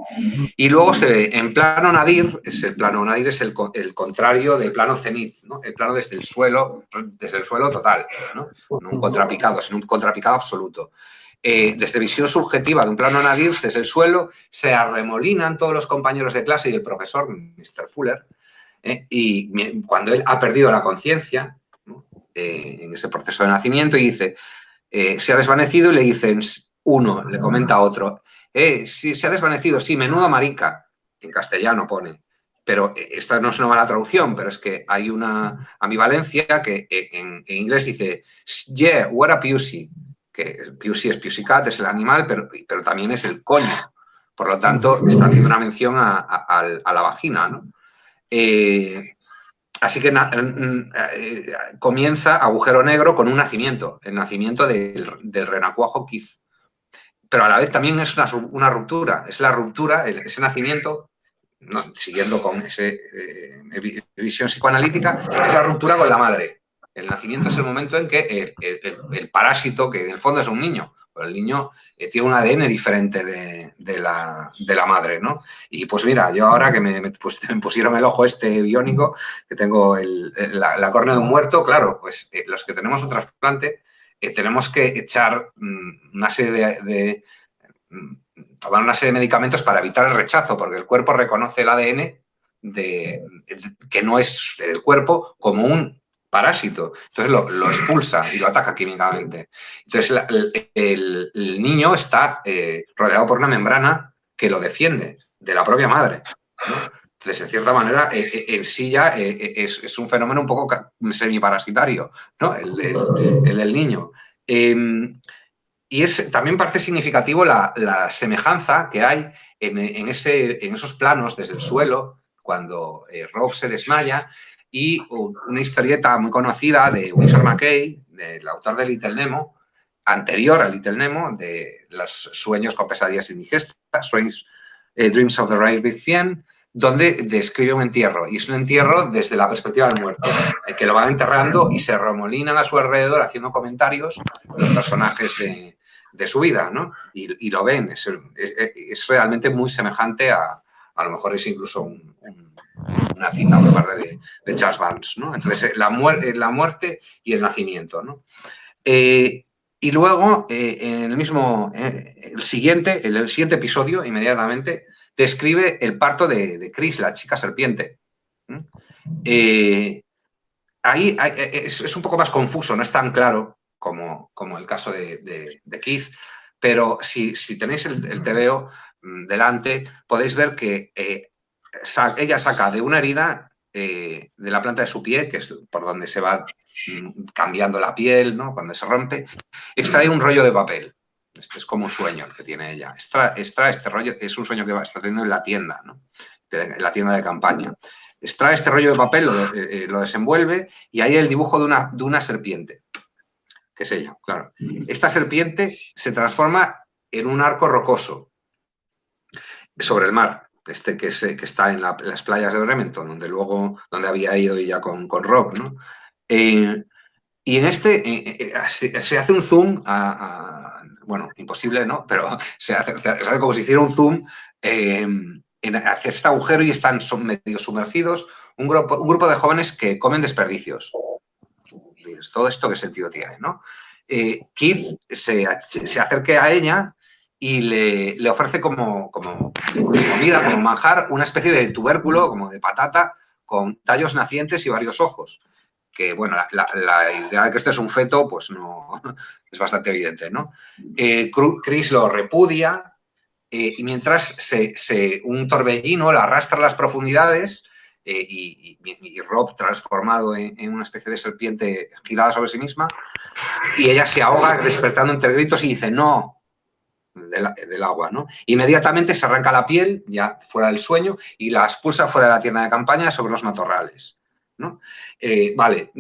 Y luego se ve en plano nadir, el plano nadir es el contrario del plano cenit, ¿no? El plano desde el suelo total, ¿no? No un contrapicado, sino un contrapicado absoluto. Desde visión subjetiva de un plano nadir, desde el suelo, se arremolinan todos los compañeros de clase y el profesor, Mr. Fuller, y cuando él ha perdido la conciencia, ¿no? En ese proceso de nacimiento, y dice, se ha desvanecido, y le dicen, uno le comenta a otro, sí, se ha desvanecido, sí, menudo marica, en castellano pone. Pero esta no es una mala traducción, pero es que hay una ambivalencia que en inglés dice, yeah, what a pussy. Que Pusey es Pussycat, es el animal, pero también es el coño. Por lo tanto, está haciendo una mención a la vagina, ¿no? Así que comienza Agujero Negro con un nacimiento, el nacimiento del renacuajo Keith. Pero a la vez también es una ruptura, es la ruptura, ese nacimiento, no, siguiendo con esa visión psicoanalítica, es la ruptura con la madre. El nacimiento es el momento en que el parásito, que en el fondo es un niño, pero el niño tiene un ADN diferente de la madre, ¿no? Y pues mira, yo ahora que me pusieron el ojo biónico, que tengo la córnea de un muerto, claro, pues los que tenemos un trasplante tenemos que echar una serie tomar una serie de medicamentos para evitar el rechazo, porque el cuerpo reconoce el ADN que no es el cuerpo como un parásito. Entonces lo expulsa y lo ataca químicamente. Entonces el niño está rodeado por una membrana que lo defiende de la propia madre, ¿no? Entonces, en cierta manera, en sí ya es un fenómeno un poco semiparasitario, ¿no? El del niño. Y también parece significativo la semejanza que hay en esos planos desde el suelo, cuando Rob se desmaya, y una historieta muy conocida de Winsor McCay, del autor de Little Nemo, anterior a Little Nemo, de los sueños con pesadillas indigestas, Dreams of the Rabbit 100, donde describe un entierro, y es un entierro desde la perspectiva del muerto, que lo van enterrando y se remolinan a su alrededor haciendo comentarios los personajes de su vida, ¿no? Y lo ven, es realmente muy semejante a lo mejor es incluso una cita por parte de Charles Barnes, ¿no? Entonces, la muerte y el nacimiento, ¿no? Y luego, en el siguiente episodio, inmediatamente, describe el parto de Chris, la chica serpiente. Ahí es un poco más confuso, no es tan claro como el caso de Keith, pero si tenéis el TVO delante, podéis ver que ella saca de una herida de la planta de su pie, que es por donde se va cambiando la piel, ¿no? Cuando se rompe, extrae un rollo de papel. Este es como un sueño el que tiene ella. Extrae este rollo, es un sueño que está teniendo en la tienda, ¿no? En la tienda de campaña. Extrae este rollo de papel, lo desenvuelve y ahí el dibujo de una serpiente, que es ella, claro. Esta serpiente se transforma en un arco rocoso sobre el mar, que está en las playas de Bremerton, donde había ido ella con Rob, ¿no? Y en se hace un zoom bueno, imposible, ¿no? Pero se hace como si hiciera un zoom hacia este agujero y son medio sumergidos un grupo de jóvenes que comen desperdicios. ¿Todo esto qué sentido tiene, no? Keith se acerca a ella y le ofrece como comida, como manjar, una especie de tubérculo, como de patata, con tallos nacientes y varios ojos. Que, bueno, la idea de que esto es un feto, pues no, es bastante evidente, ¿no? Chris lo repudia y mientras un torbellino la arrastra a las profundidades y Rob transformado en una especie de serpiente girada sobre sí misma y ella se ahoga despertando entre gritos y dice no del agua, ¿no? Inmediatamente se arranca la piel ya fuera del sueño y la expulsa fuera de la tienda de campaña sobre los matorrales, ¿no? Vale,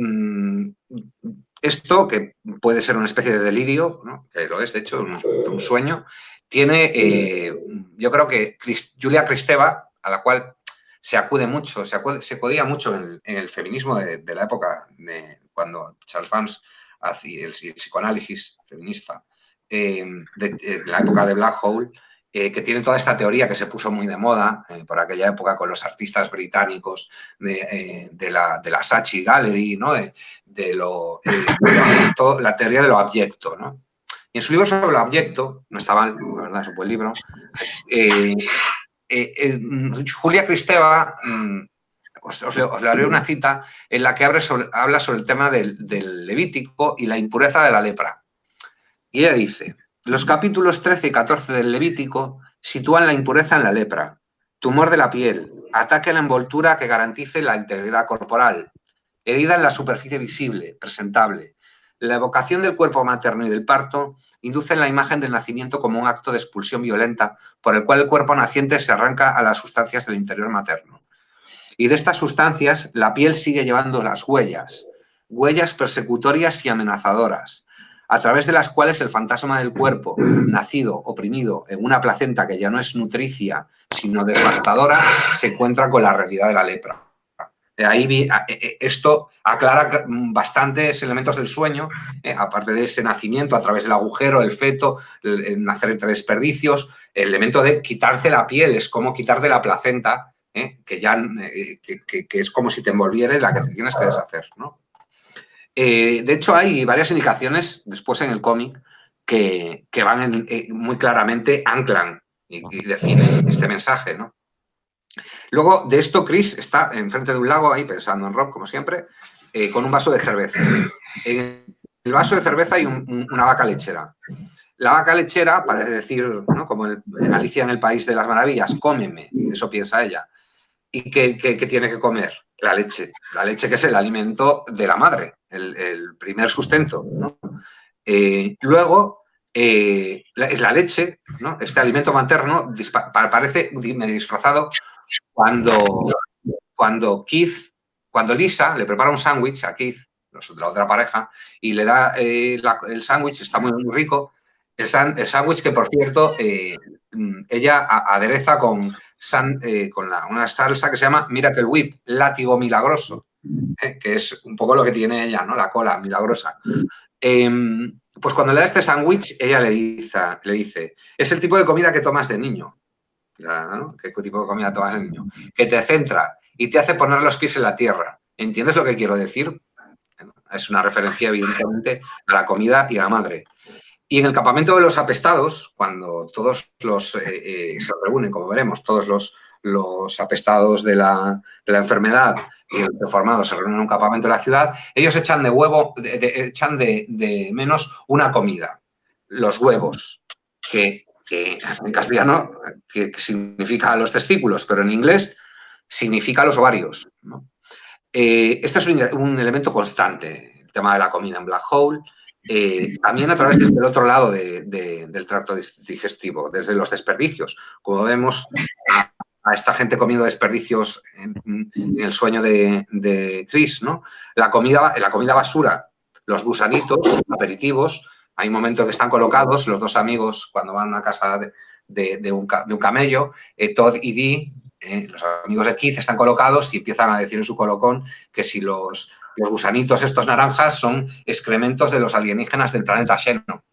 esto que puede ser una especie de delirio, ¿no? Que lo es, de hecho, un sueño, tiene, yo creo que Julia Kristeva, a la cual se acude mucho, se acudía mucho en el feminismo de la época cuando Charles Barnes hacía el psicoanálisis feminista, de la época de Black Hole, que tiene toda esta teoría que se puso muy de moda por aquella época con los artistas británicos de la Saatchi Gallery, ¿no? La teoría de lo abyecto, ¿no? Y en su libro sobre lo abyecto, no está mal, la verdad, es un buen libro, Julia Kristeva, os le haré una cita en la que habla sobre el tema del Levítico y la impureza de la lepra. Y ella dice, los capítulos 13 y 14 del Levítico sitúan la impureza en la lepra, tumor de la piel, ataque a la envoltura que garantice la integridad corporal, herida en la superficie visible, presentable. La evocación del cuerpo materno y del parto inducen la imagen del nacimiento como un acto de expulsión violenta por el cual el cuerpo naciente se arranca a las sustancias del interior materno. Y de estas sustancias, la piel sigue llevando las huellas persecutorias y amenazadoras, a través de las cuales el fantasma del cuerpo, nacido, oprimido en una placenta que ya no es nutricia, sino devastadora, se encuentra con la realidad de la lepra. Ahí esto aclara bastantes elementos del sueño, aparte de ese nacimiento a través del agujero, el feto, el nacer entre desperdicios, el elemento de quitarse la piel, es como quitarte la placenta, que es como si te envolviera y la que te tienes que deshacer, ¿no? De hecho, hay varias indicaciones después en el cómic que van muy claramente, anclan y definen este mensaje, ¿no? Luego, de esto, Chris está enfrente de un lago ahí pensando en Rob, como siempre, con un vaso de cerveza. En el vaso de cerveza hay una vaca lechera. La vaca lechera parece decir, ¿no? Como en Alicia en el País de las Maravillas, cómeme, eso piensa ella. ¿Y qué tiene que comer? La leche que es el alimento de la madre, el primer sustento, ¿no? Luego, es la leche, ¿no? Este alimento materno parece medio disfrazado cuando Lisa le prepara un sándwich a Keith, la otra pareja, y le da el sándwich, está muy, muy rico. El sándwich que, por cierto, ella adereza con una salsa que se llama Miracle Whip, látigo milagroso, que es un poco lo que tiene ella, ¿no? La cola milagrosa. Pues cuando le da este sándwich, ella le dice, es el tipo de comida que tomas de niño. ¿No? ¿Qué tipo de comida tomas de niño? Que te centra y te hace poner los pies en la tierra. ¿Entiendes lo que quiero decir? Es una referencia, evidentemente, a la comida y a la madre. Y en el campamento de los apestados, cuando todos se reúnen, como veremos, todos los apestados de la enfermedad y los deformados se reúnen en un campamento de la ciudad, ellos echan echan de menos una comida, los huevos, que en castellano que significa los testículos, pero en inglés significa los ovarios, ¿no? Este es un elemento constante, el tema de la comida en Black Hole. También a través desde el otro lado del tracto digestivo, desde los desperdicios. Como vemos a esta gente comiendo desperdicios en el sueño de Chris, ¿no? La comida basura, los gusanitos, aperitivos, hay un momento que están colocados los dos amigos cuando van a una casa de un camello, Todd y Dee, los amigos de Keith están colocados y empiezan a decir en su colocón que si los gusanitos estos naranjas son excrementos de los alienígenas del planeta Xeno,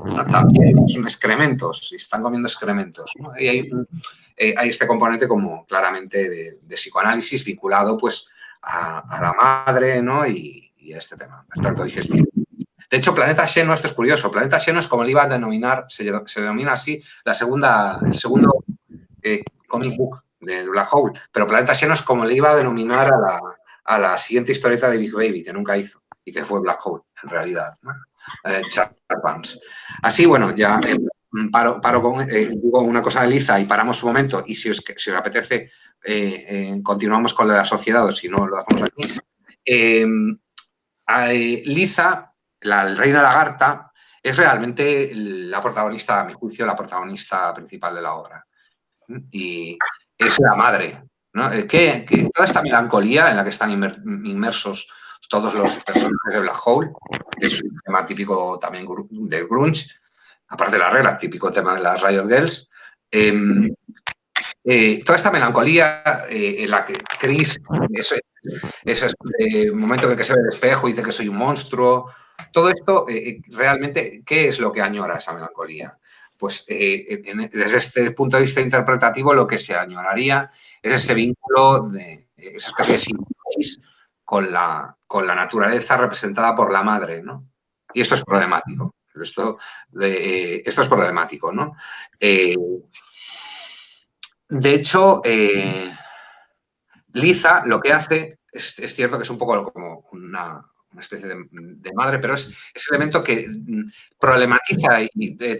¿no? También son excrementos, y están comiendo excrementos, ¿no? Y hay este componente como claramente de psicoanálisis vinculado pues a la madre, ¿no? y a este tema, el tracto digestivo. De hecho, Planeta Xeno, esto es curioso, Planeta Xeno es como le iba a denominar, se denomina así el segundo comic book de Black Hole, pero Planeta Xeno es como le iba a denominar a la siguiente historieta de Big Baby, que nunca hizo, y que fue Black Hole, en realidad, ¿no? Charles Vance. Así, bueno, ya paro con digo una cosa de Lisa y paramos un momento, y si os apetece, continuamos con la sociedad, o si no, lo hacemos aquí. Lisa, la reina lagarta, es realmente la protagonista, a mi juicio, la protagonista principal de la obra. Y es la madre, ¿no? Que toda esta melancolía en la que están inmersos todos los personajes de Black Hole, que es un tema típico también del grunge, aparte de la regla, típico tema de las Riot Girls, toda esta melancolía en la que Chris, ese momento en el que se ve el espejo y dice que soy un monstruo, todo esto, realmente, ¿qué es lo que añora esa melancolía? Pues desde este punto de vista interpretativo lo que se añoraría es ese vínculo, esa especie de simbiosis con la naturaleza representada por la madre, ¿no? Y esto es problemático. Esto es problemático, ¿no? De hecho, Lisa lo que hace, es cierto que es un poco como una especie de madre, pero es el elemento que problematiza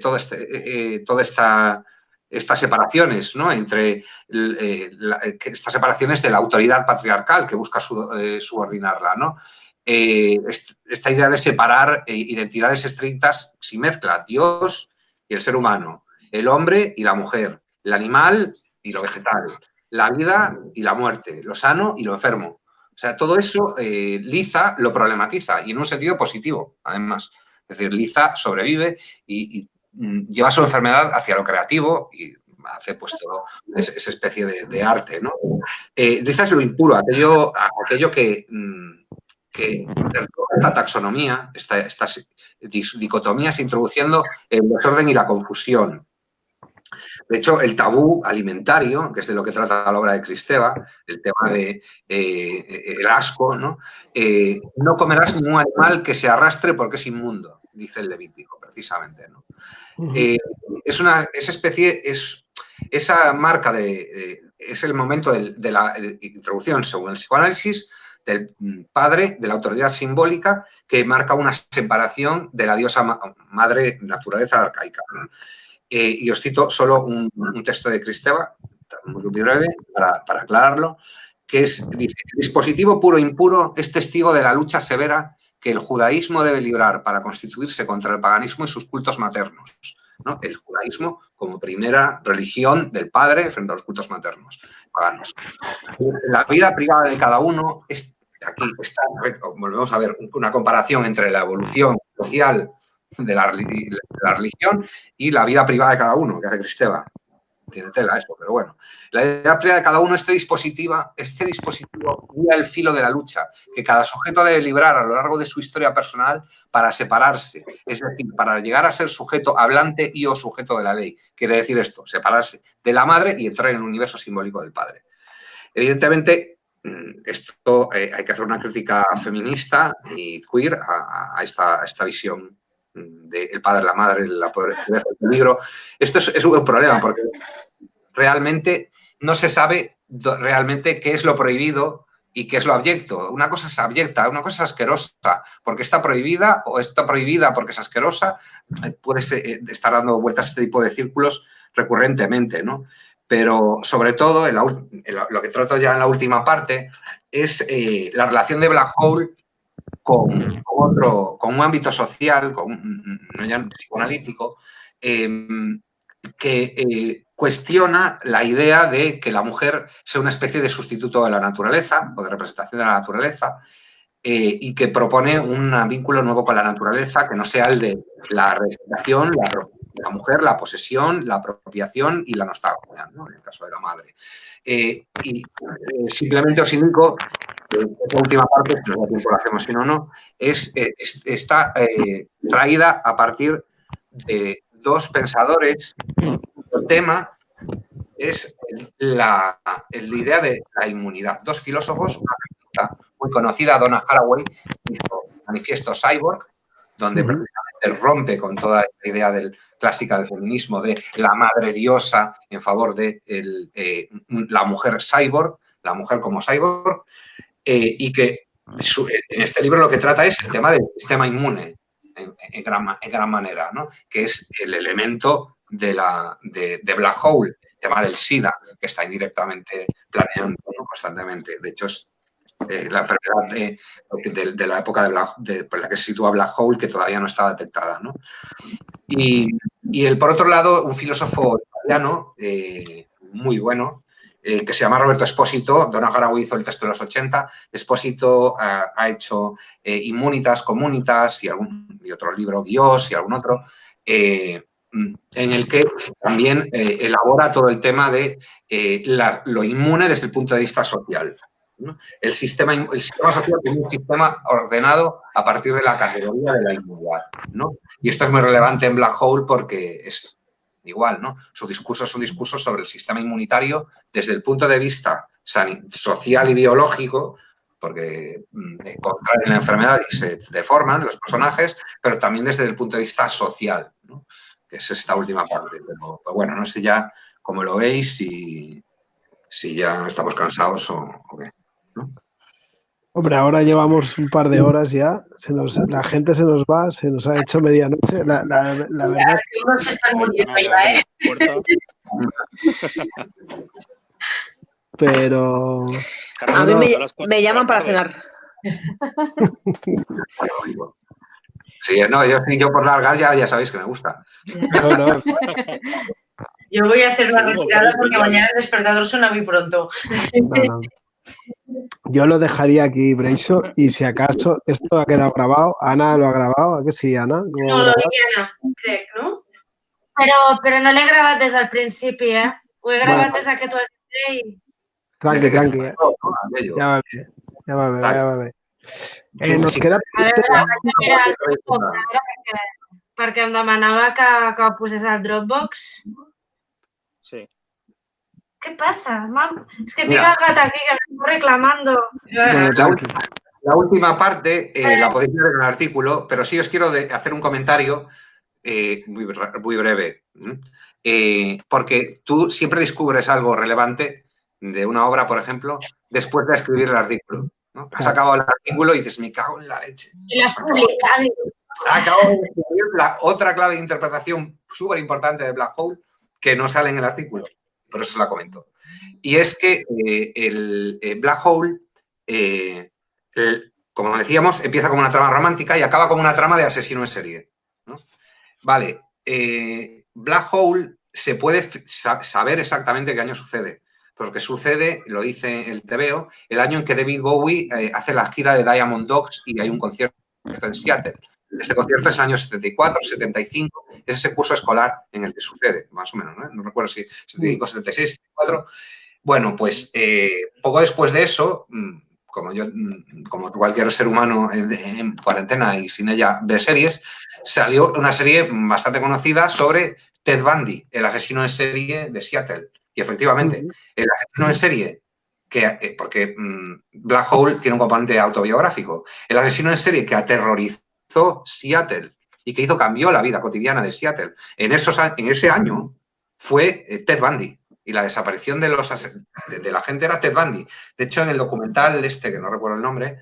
todas estas separaciones, ¿no? Entre estas separaciones de la autoridad patriarcal que busca subordinarla, ¿no? Esta idea de separar identidades estrictas sin mezcla, Dios y el ser humano, el hombre y la mujer, el animal y lo vegetal, la vida y la muerte, lo sano y lo enfermo. O sea, todo eso Lisa lo problematiza y en un sentido positivo, además. Es decir, Lisa sobrevive y lleva su enfermedad hacia lo creativo y hace pues todo esa especie de arte, ¿no? Lisa es lo impuro, aquello que esta taxonomía, estas dicotomías introduciendo el desorden y la confusión. De hecho, el tabú alimentario, que es de lo que trata la obra de Kristeva, el tema de el asco, ¿no? No comerás ningún animal que se arrastre porque es inmundo, dice el Levítico, precisamente, ¿no? Esa marca es el momento de la introducción, según el psicoanálisis, del padre, de la autoridad simbólica, que marca una separación de la diosa madre naturaleza arcaica, ¿no? Y os cito solo un texto de Kristeva, muy breve, para aclararlo, que dice: el dispositivo puro e impuro es testigo de la lucha severa que el judaísmo debe librar para constituirse contra el paganismo y sus cultos maternos, ¿no? El judaísmo como primera religión del padre frente a los cultos maternos paganos. La vida privada de cada uno, aquí está, volvemos a ver una comparación entre la evolución social de la religión y la vida privada de cada uno, que hace Cristeva. Tiene tela esto, pero bueno. La idea privada de cada uno, este dispositivo guía el filo de la lucha que cada sujeto debe librar a lo largo de su historia personal para separarse, es decir, para llegar a ser sujeto hablante y o sujeto de la ley. Quiere decir esto, separarse de la madre y entrar en el universo simbólico del padre. Evidentemente, esto hay que hacer una crítica feminista y queer a esta visión del padre, la madre, la pobreza, el peligro. Esto es un problema porque realmente no se sabe realmente qué es lo prohibido y qué es lo abyecto. Una cosa es abyecta, una cosa es asquerosa porque está prohibida o está prohibida porque es asquerosa. Puedes estar dando vueltas a este tipo de círculos recurrentemente, ¿no? Pero sobre todo, lo que trato ya en la última parte es la relación de Black Hole con un ámbito social, no ya psicoanalítico, que cuestiona la idea de que la mujer sea una especie de sustituto de la naturaleza o de representación de la naturaleza y que propone un vínculo nuevo con la naturaleza que no sea el de la representación, la mujer, la posesión, la apropiación y la nostalgia, ¿no? En el caso de la madre. Simplemente os indico que esta última parte, si nos da tiempo lo hacemos, si no, no, está traída a partir de dos pensadores. El tema es la idea de la inmunidad. Dos filósofos, una feminista muy conocida, Donna Haraway, hizo Manifiesto Cyborg, donde precisamente rompe con toda la idea clásica del feminismo de la madre diosa en favor de la mujer cyborg, la mujer como cyborg, y que en este libro lo que trata es el tema del sistema inmune, en gran manera, ¿no? Que es el elemento de Black Hole, el tema del SIDA, que está indirectamente planeando, ¿no? Constantemente. De hecho, es la enfermedad de la época por la que se sitúa Black Hole, que todavía no estaba detectada, ¿no? Y por otro lado, un filósofo italiano muy bueno, que se llama Roberto Espósito. Donna Haraway hizo el texto de los 80. Espósito ha hecho Immunitas, Comunitas y otro libro, Dios y algún otro, en el que también elabora todo el tema de lo inmune desde el punto de vista social, ¿no? El sistema social es un sistema ordenado a partir de la categoría de la inmunidad, ¿no? Y esto es muy relevante en Black Hole porque es igual, ¿no? Su discurso es un discurso sobre el sistema inmunitario desde el punto de vista social y biológico, porque contraen la enfermedad y se deforman los personajes, pero también desde el punto de vista social, ¿no? Que es esta última parte. Pero bueno, no sé ya cómo lo veis, si ya estamos cansados o qué, ¿no? Hombre, ahora llevamos un par de horas ya, la gente se nos va, se nos ha hecho medianoche. La verdad es que unos se están muriendo ya, ¿eh? Pero a mí me llaman para cenar. Sí, no, yo por largar ya sabéis que me gusta. No. Yo voy a hacer una retirada porque mañana el despertador suena muy pronto. No. Yo lo dejaría aquí, Breixo, y si acaso esto ha quedado grabado, Ana lo ha grabado, ¿a qué sí, Ana? No, lo dic Ana, crec, no? Però no l'he gravat des del principi, eh? Ho he gravat des que tu has dit i... Tranqui. Ja va bé. Nos queda... A veure, perquè em demanava que ho posés al Dropbox. Sí. ¿Qué pasa, mam? Es que tinc el gat aquí que me está reclamando. La última parte la podéis ver en el artículo, pero sí os quiero hacer un comentario muy breve. Porque tú siempre descubres algo relevante de una obra, por ejemplo, después de escribir el artículo, ¿no? Has acabado el artículo y dices, me cago en la leche. Y lo has publicado. Acabo de escribir otra clave de interpretación súper importante de Black Hole que no sale en el artículo. Por eso la comento. Y es que el Black Hole como decíamos, empieza como una trama romántica y acaba como una trama de asesino en serie, ¿no? Vale, Black Hole se puede saber exactamente qué año sucede, porque sucede, lo dice el TVO, el año en que David Bowie hace la gira de Diamond Dogs y hay un concierto en Seattle. Este concierto es año 74, 75, es ese curso escolar en el que sucede, más o menos, ¿no? No recuerdo si 75, 76, 74. Bueno, pues poco después de eso, como cualquier ser humano en cuarentena y sin ella ver series, salió una serie bastante conocida sobre Ted Bundy, el asesino en serie de Seattle. Y efectivamente, el asesino en serie, porque Black Hole tiene un componente autobiográfico, el asesino en serie que aterrorizó Seattle y que cambió la vida cotidiana de Seattle en ese año fue Ted Bundy. Y la desaparición de la gente era Ted Bundy. De hecho, en el documental que no recuerdo el nombre,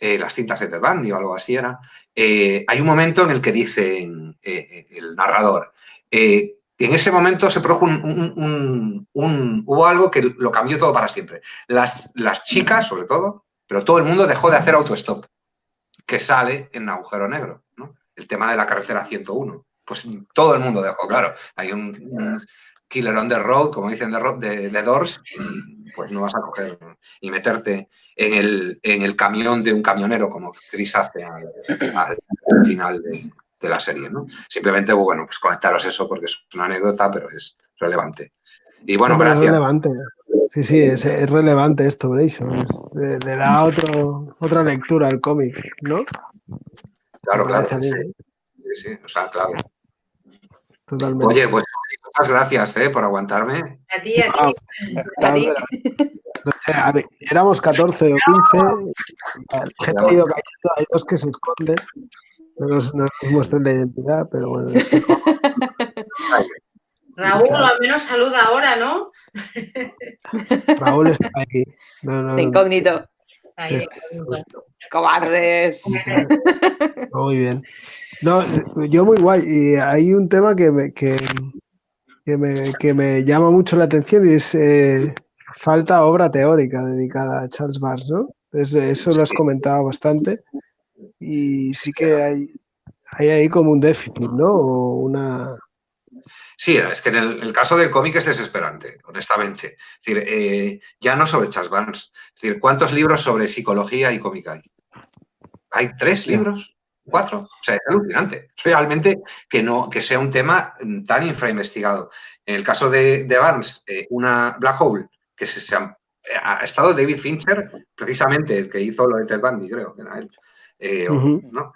las cintas de Ted Bundy o algo así hay un momento en el que dice el narrador, en ese momento se produjo hubo algo que lo cambió todo para siempre. Las chicas, sobre todo, pero todo el mundo dejó de hacer autostop, que sale en Agujero Negro, ¿no? El tema de la carretera 101. Pues todo el mundo dejó, claro. Hay un Killer on the Road, como dicen de Doors, pues no vas a coger y meterte en el camión de un camionero como Chris hace al final de la serie, ¿no? Simplemente, bueno, pues conectaros eso porque es una anécdota, pero es relevante. Y bueno, Hombre, gracias. es relevante. Sí, es relevante esto, Brayson. Le da otra lectura al cómic, ¿no? Claro, claro. Sí, o sea, claro. Totalmente. Oye, pues muchas gracias por aguantarme. A ti, a ti. No sé, a ver, éramos 14 o 15. Hay dos que se esconden. No nos muestran la identidad, pero bueno. Raúl, al menos saluda ahora, ¿no? Raúl está aquí. No, de incógnito. Ahí, Cobardes. Muy bien. No, yo muy guay. Y hay un tema que me llama mucho la atención y es falta obra teórica dedicada a Charles Barnes, ¿no? Eso lo has comentado bastante y sí que hay ahí como un déficit, ¿no? O una... Sí, es que en el caso del cómic es desesperante, honestamente. Es decir, ya no sobre Charles Barnes. Es decir, ¿cuántos libros sobre psicología y cómic hay? ¿Hay 3 libros? 4. O sea, es alucinante. Realmente que sea un tema tan infrainvestigado. En el caso de Barnes, una Black Hole, que ha estado David Fincher, precisamente el que hizo lo de Ted Bundy, creo que era él. ¿No?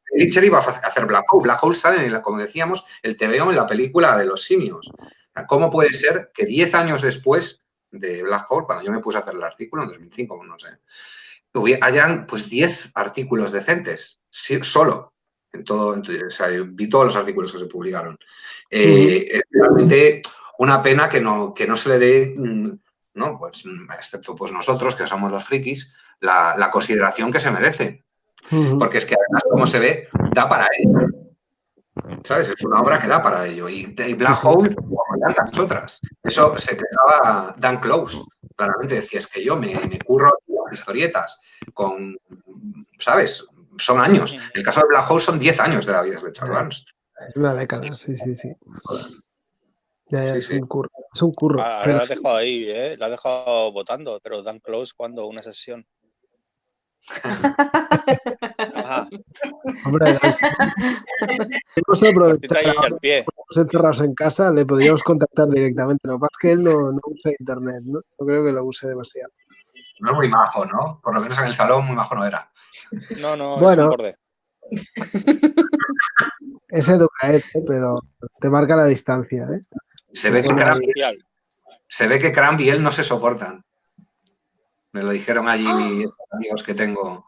Fincher iba a hacer Black Hole. Black Hole sale, como decíamos, el TVO en la película de los simios. ¿Cómo puede ser que 10 años después de Black Hole, cuando yo me puse a hacer el artículo, en 2005, no sé, hayan pues 10 artículos decentes, solo, en todo, o sea, vi todos los artículos que se publicaron. Es realmente una pena que no se le dé, ¿no? Pues, excepto pues nosotros, que somos los frikis, la consideración que se merece. Porque es que además, como se ve, da para ello. ¿Sabes? Es una obra que da para ello. Y Black Hole, como tantas otras. Eso se quejaba Dan Close. Claramente decía, es que yo me curro las historietas ¿sabes? Son años. El caso de Black Hole son 10 años de la vida de Charles Barnes. Es una década, sí. Ya, Sí, es un curro. Es un curro. Ahora lo has dejado ahí, lo has dejado votando, pero Dan Close, ¿cuándo? Una sesión. Ajá. Hombre, hemos aprovechado encerrados en casa, le podríamos contactar directamente. Lo que pasa es que él no usa internet, ¿no? No creo que lo use demasiado. No es muy majo, ¿no? Por lo menos en el salón muy majo no era. No, bueno, es un borde. Es educaed, pero te marca la distancia, ¿eh? Se ve que Cramp y él no se soportan. Me lo dijeron allí mis amigos que tengo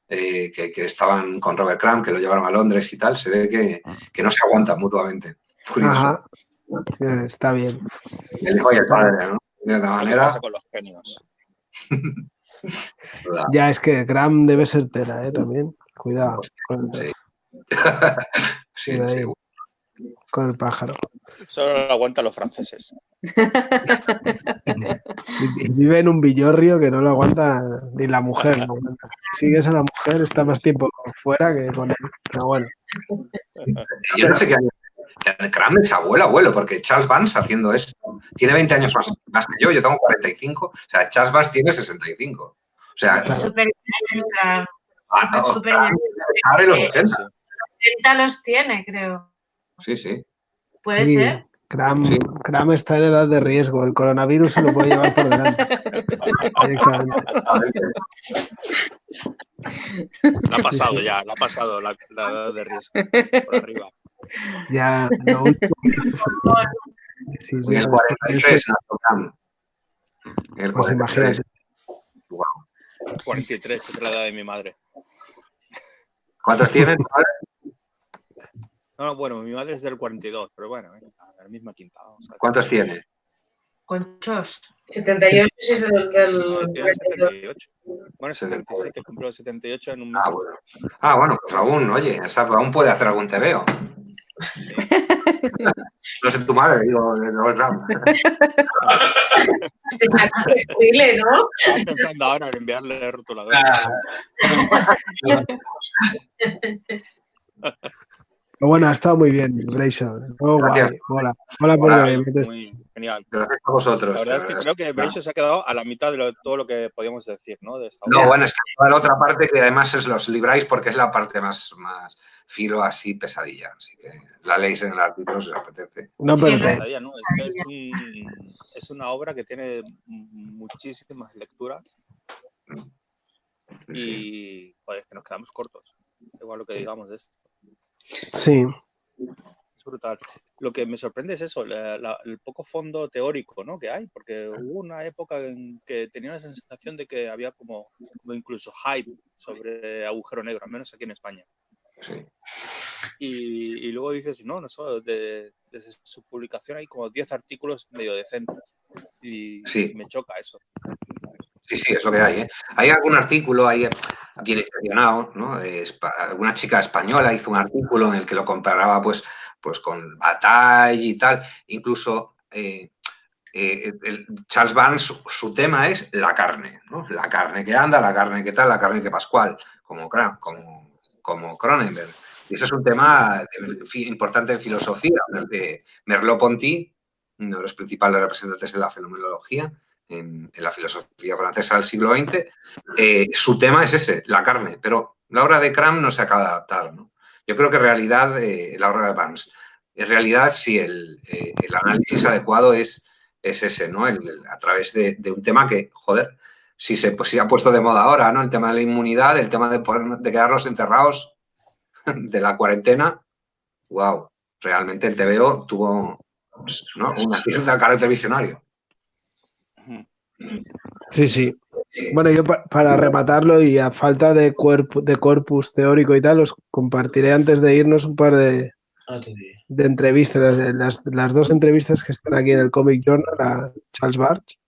que estaban con Robert Crumb, que lo llevaron a Londres y tal. Se ve que no se aguantan mutuamente. Curioso. Ajá. Está bien. El hijo y el padre, ¿no? De alguna manera. Con los genios. Ya, es que Crumb debe ser tela, también. Cuidado. Sí. Sí. con el pájaro. Solo lo aguantan los franceses. Vive en un villorrio que no lo aguanta ni la mujer. No aguanta. Si sigues a la mujer, está más tiempo fuera que con él. Pero bueno. Yo no sé qué año. Cram es abuelo, porque Charles Vance haciendo esto tiene 20 años más que yo tengo 45. O sea, Charles Vance tiene 65. O sea, Es súper bien, no, súper Cram bien. ahora en los Eh, 80. 80 los tiene, creo. Sí. ¿Puede Sí, ser? Cram está en edad de riesgo. El coronavirus se lo puede llevar por delante. Directamente. La ha pasado la edad de riesgo por arriba. Ya, lo último. Sí, En el 43 nació Cram. En el pues 43. imagínate. 43 es la edad de mi madre. ¿Cuántos tienen? No, bueno, mi madre es del 42, pero bueno, la misma quinta. Vamos a ver. ¿Cuántos tiene? Conchos. 78 es el No, tiene 78. Bueno, 77, cumplió 78 en un mes. Bueno, pues aún, oye, aún puede hacer algún tebeo. Sí. No sé tu madre, digo, de Cram. Spoiler, ¿no? Estaba pensando ahora en enviarle rotulador. Pero bueno, ha estado muy bien, Grayson. Oh, Gracias. guay. Mola porque Muy genial. Gracias a vosotros. La verdad es que creo que Brayson se ha quedado a la mitad de todo lo que podíamos decir, ¿no? De esta No, obra. bueno, es que toda la otra parte que además os libráis porque es la parte más filo así pesadilla. Así que la leéis en el artículo si os apetece. No perdés. No, es una obra que tiene muchísimas lecturas y joder, que nos quedamos cortos. Igual lo que digamos de esto. Sí. Es brutal. Lo que me sorprende es eso, el poco fondo teórico, ¿no? que hay, porque hubo una época en que tenía la sensación de que había como incluso hype sobre agujero negro, al menos aquí en España. Sí. Y luego dices, no, desde su publicación hay como 10 artículos medio decentes. Y me choca eso. Sí, es lo que hay. ¿eh? Hay algún artículo ahí bien intencionado, ¿no? Alguna chica española hizo un artículo en el que lo comparaba pues con Bataille y tal. Incluso Charles Vance, su tema es la carne, ¿no? La carne que anda, la carne que tal, la carne que Pascual, como Cronenberg. Y eso es un tema importante en filosofía, de Merleau-Ponty, uno de los principales representantes de la fenomenología en la filosofía francesa del siglo XX. Su tema es ese, la carne, pero la obra de Cram no se acaba de adaptar, ¿no? Yo creo que en realidad, la obra de Vance, en realidad sí, el análisis adecuado es ese, ¿no? A través de un tema que, joder, si se ha puesto de moda ahora, ¿no? El tema de la inmunidad, el tema de quedarnos encerrados, de la cuarentena. Wow, realmente el TVO tuvo, ¿no? una cierta carácter visionario. Sí. Bueno, yo para rematarlo y a falta de corpus teórico y tal, os compartiré antes de irnos un par de entrevistas, las dos entrevistas que están aquí en el Comic Journal a Charles Barthes,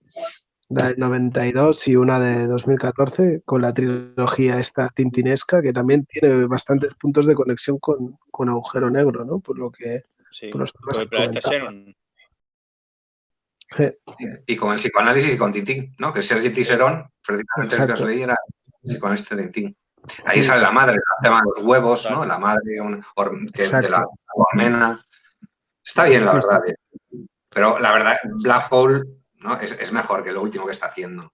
la del 92 y una de 2014, con la trilogía esta tintinesca, que también tiene bastantes puntos de conexión con Agujero Negro, ¿no? Por lo que... Sí, por los con el planeta Xenon. Sí. Y con el psicoanálisis y con Tintín, ¿no? Que Sergi Tisserón, precisamente el que os leí, era el psicoanálisis de Tintín. Ahí sale la madre, el tema de los huevos, ¿no? La madre que es de la hormena. Está bien, la verdad. Pero la verdad, Black Hole, ¿no? es mejor que lo último que está haciendo.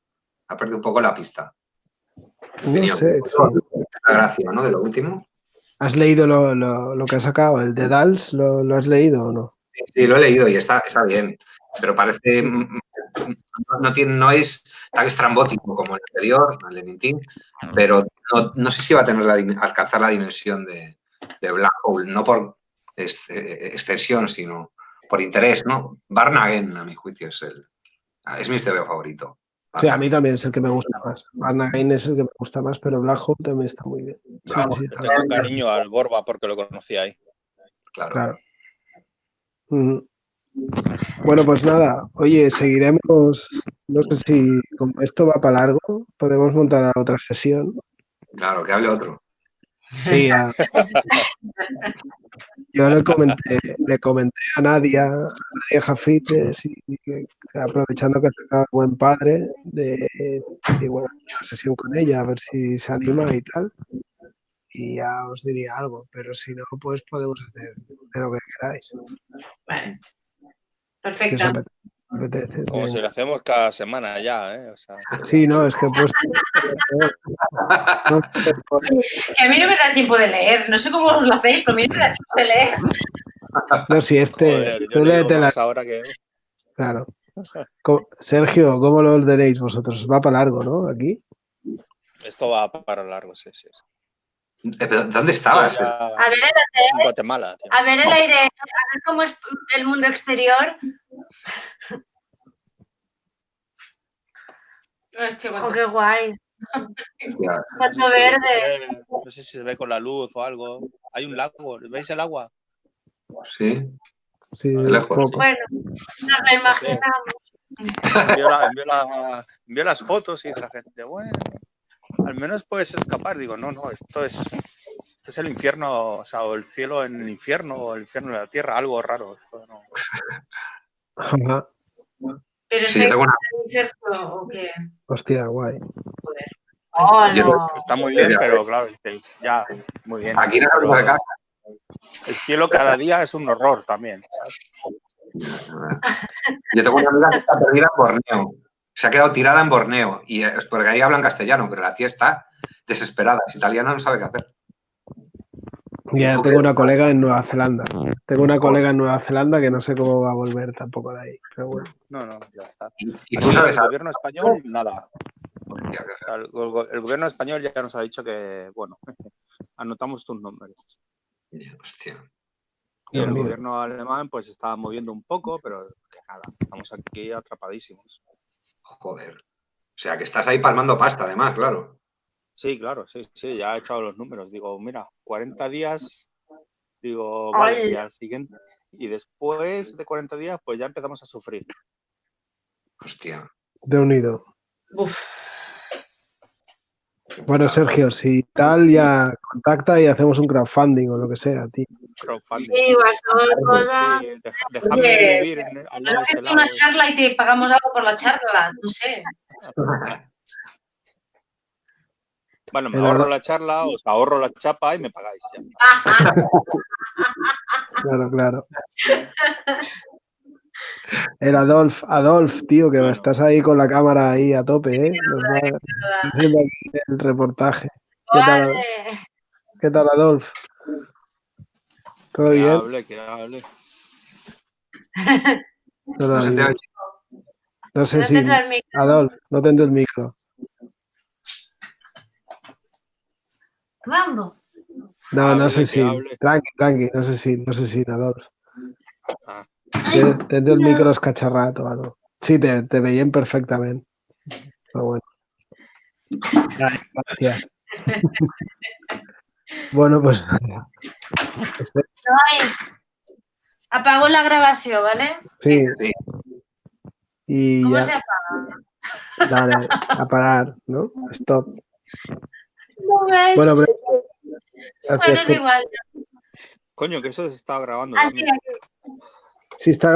Ha perdido un poco la pista. No sé. La gracia, ¿no? De lo último. ¿Has leído lo que ha sacado? ¿El de Dals? ¿Lo has leído o no? Sí, lo he leído y está bien. Pero parece... No es tan estrambótico como el anterior, el de Tintín, pero no sé si va a alcanzar la dimensión de Black Hole, no por extensión, sino por interés, ¿no? Barnagen, a mi juicio, es mi TVO favorito. Sí, a mí también es el que me gusta más. Barnagen es el que me gusta más, pero Black Hole también está muy bien. Sí, tengo cariño al Borba porque lo conocí ahí. Claro. Bueno, pues nada, oye, seguiremos, no sé si como esto va para largo, podemos montar otra sesión. Claro, que hable otro. Sí, Yo le comenté a Nadia Jafites, y que aprovechando que es buen padre, de igual una sesión con ella, a ver si se anima y tal. Y ya os diría algo, pero si no, pues podemos hacer de lo que queráis. Vale. Si Perfecto. os apetece. Como si lo hacemos cada semana ya, ¿eh? O sea, Sí, no, es que he puesto... Que a mí no me da tiempo de leer. No sé cómo os lo hacéis, pero a mí no me da tiempo de leer. No, si joder, yo tú leo léete más ahora que... Claro. Sergio, ¿cómo lo leéis vosotros? Va para largo, ¿no? Aquí. Esto va para largo, sí. ¿Pero dónde estabas? Ya... A ver, En Guatemala, tío. a ver el aire, a ver cómo es el mundo exterior. Hostia, Ojo, qué guay. Ya, Cuánto verde. No sé si se ve con la luz o algo. Hay un lago, ¿veis el agua? sí, Sí, de lejos. poco. Bueno, nos lo imaginamos. Envió las fotos y dice la gente, bueno, al menos puedes escapar. Digo, no, esto es el infierno, o sea, o el cielo en el infierno, o el infierno en la tierra, algo raro. Esto no. Ajá. Pero Sí, yo tengo una... Sergio, ¿o qué? Hostia, guay. Joder. Oh, Yo- no. Está muy bien, pero claro, dices, ya, muy bien. Aquí no pero salgo de casa. el cielo cada día es un horror también, ¿sabes? Yo tengo una amiga que está perdida en Borneo. Se ha quedado tirada en Borneo. Y es porque ahí hablan castellano, pero la tía está desesperada. Es italiana, no sabe qué hacer. Ya tengo una colega en Nueva Zelanda. Tengo una colega en Nueva Zelanda que no sé cómo va a volver tampoco de ahí. Pero bueno. No, ya está. Y Aquí tú sabes el gobierno español, nada. Hostia, O sea, el gobierno español ya nos ha dicho que, bueno, anotamos tus nombres. hostia. Y el gobierno alemán pues está moviendo un poco, pero que nada, estamos aquí atrapadísimos. Joder. O sea, que estás ahí palmando pasta, además, claro. Sí, claro, sí, ya he echado los números. Digo, mira, 40 días, digo, vale, y al siguiente. Y después de 40 días, pues ya empezamos a sufrir. Hostia. De unido. Uf. Bueno, Sergio, si tal, ya contacta y hacemos un crowdfunding o lo que sea, tío. Crowdfunding. Sí, igual son cosas. Sí, déjame vivir al lado de este lago. Una charla y te pagamos algo por la charla, no sé. Bueno, me ahorro la charla, os ahorro la chapa y me pagáis. Ya está. Claro. El Adolf, tío, que Bueno. estás ahí con la cámara ahí a tope, ¿eh? Nos va haciendo aquí el reportaje. ¿Qué tal, Adolf? ¿Todo bien? Que hable. No se te oye. No sé si... Adolf, no tengo el micro. Rambo. No sé si... Tranqui, no sé si, Adolf. Tens el micro escacharrat o algo. Sí, te veían perfectamente. Pero bueno. Ay, gracias. Bueno, pues... Apago la grabación, ¿vale? Sí. Y ¿Cómo ya... se apaga? Dale, a parar, ¿no? Stop. No veis. Bueno, pero... Bueno, es igual. Coño, que eso se está grabando. Así, Sí, está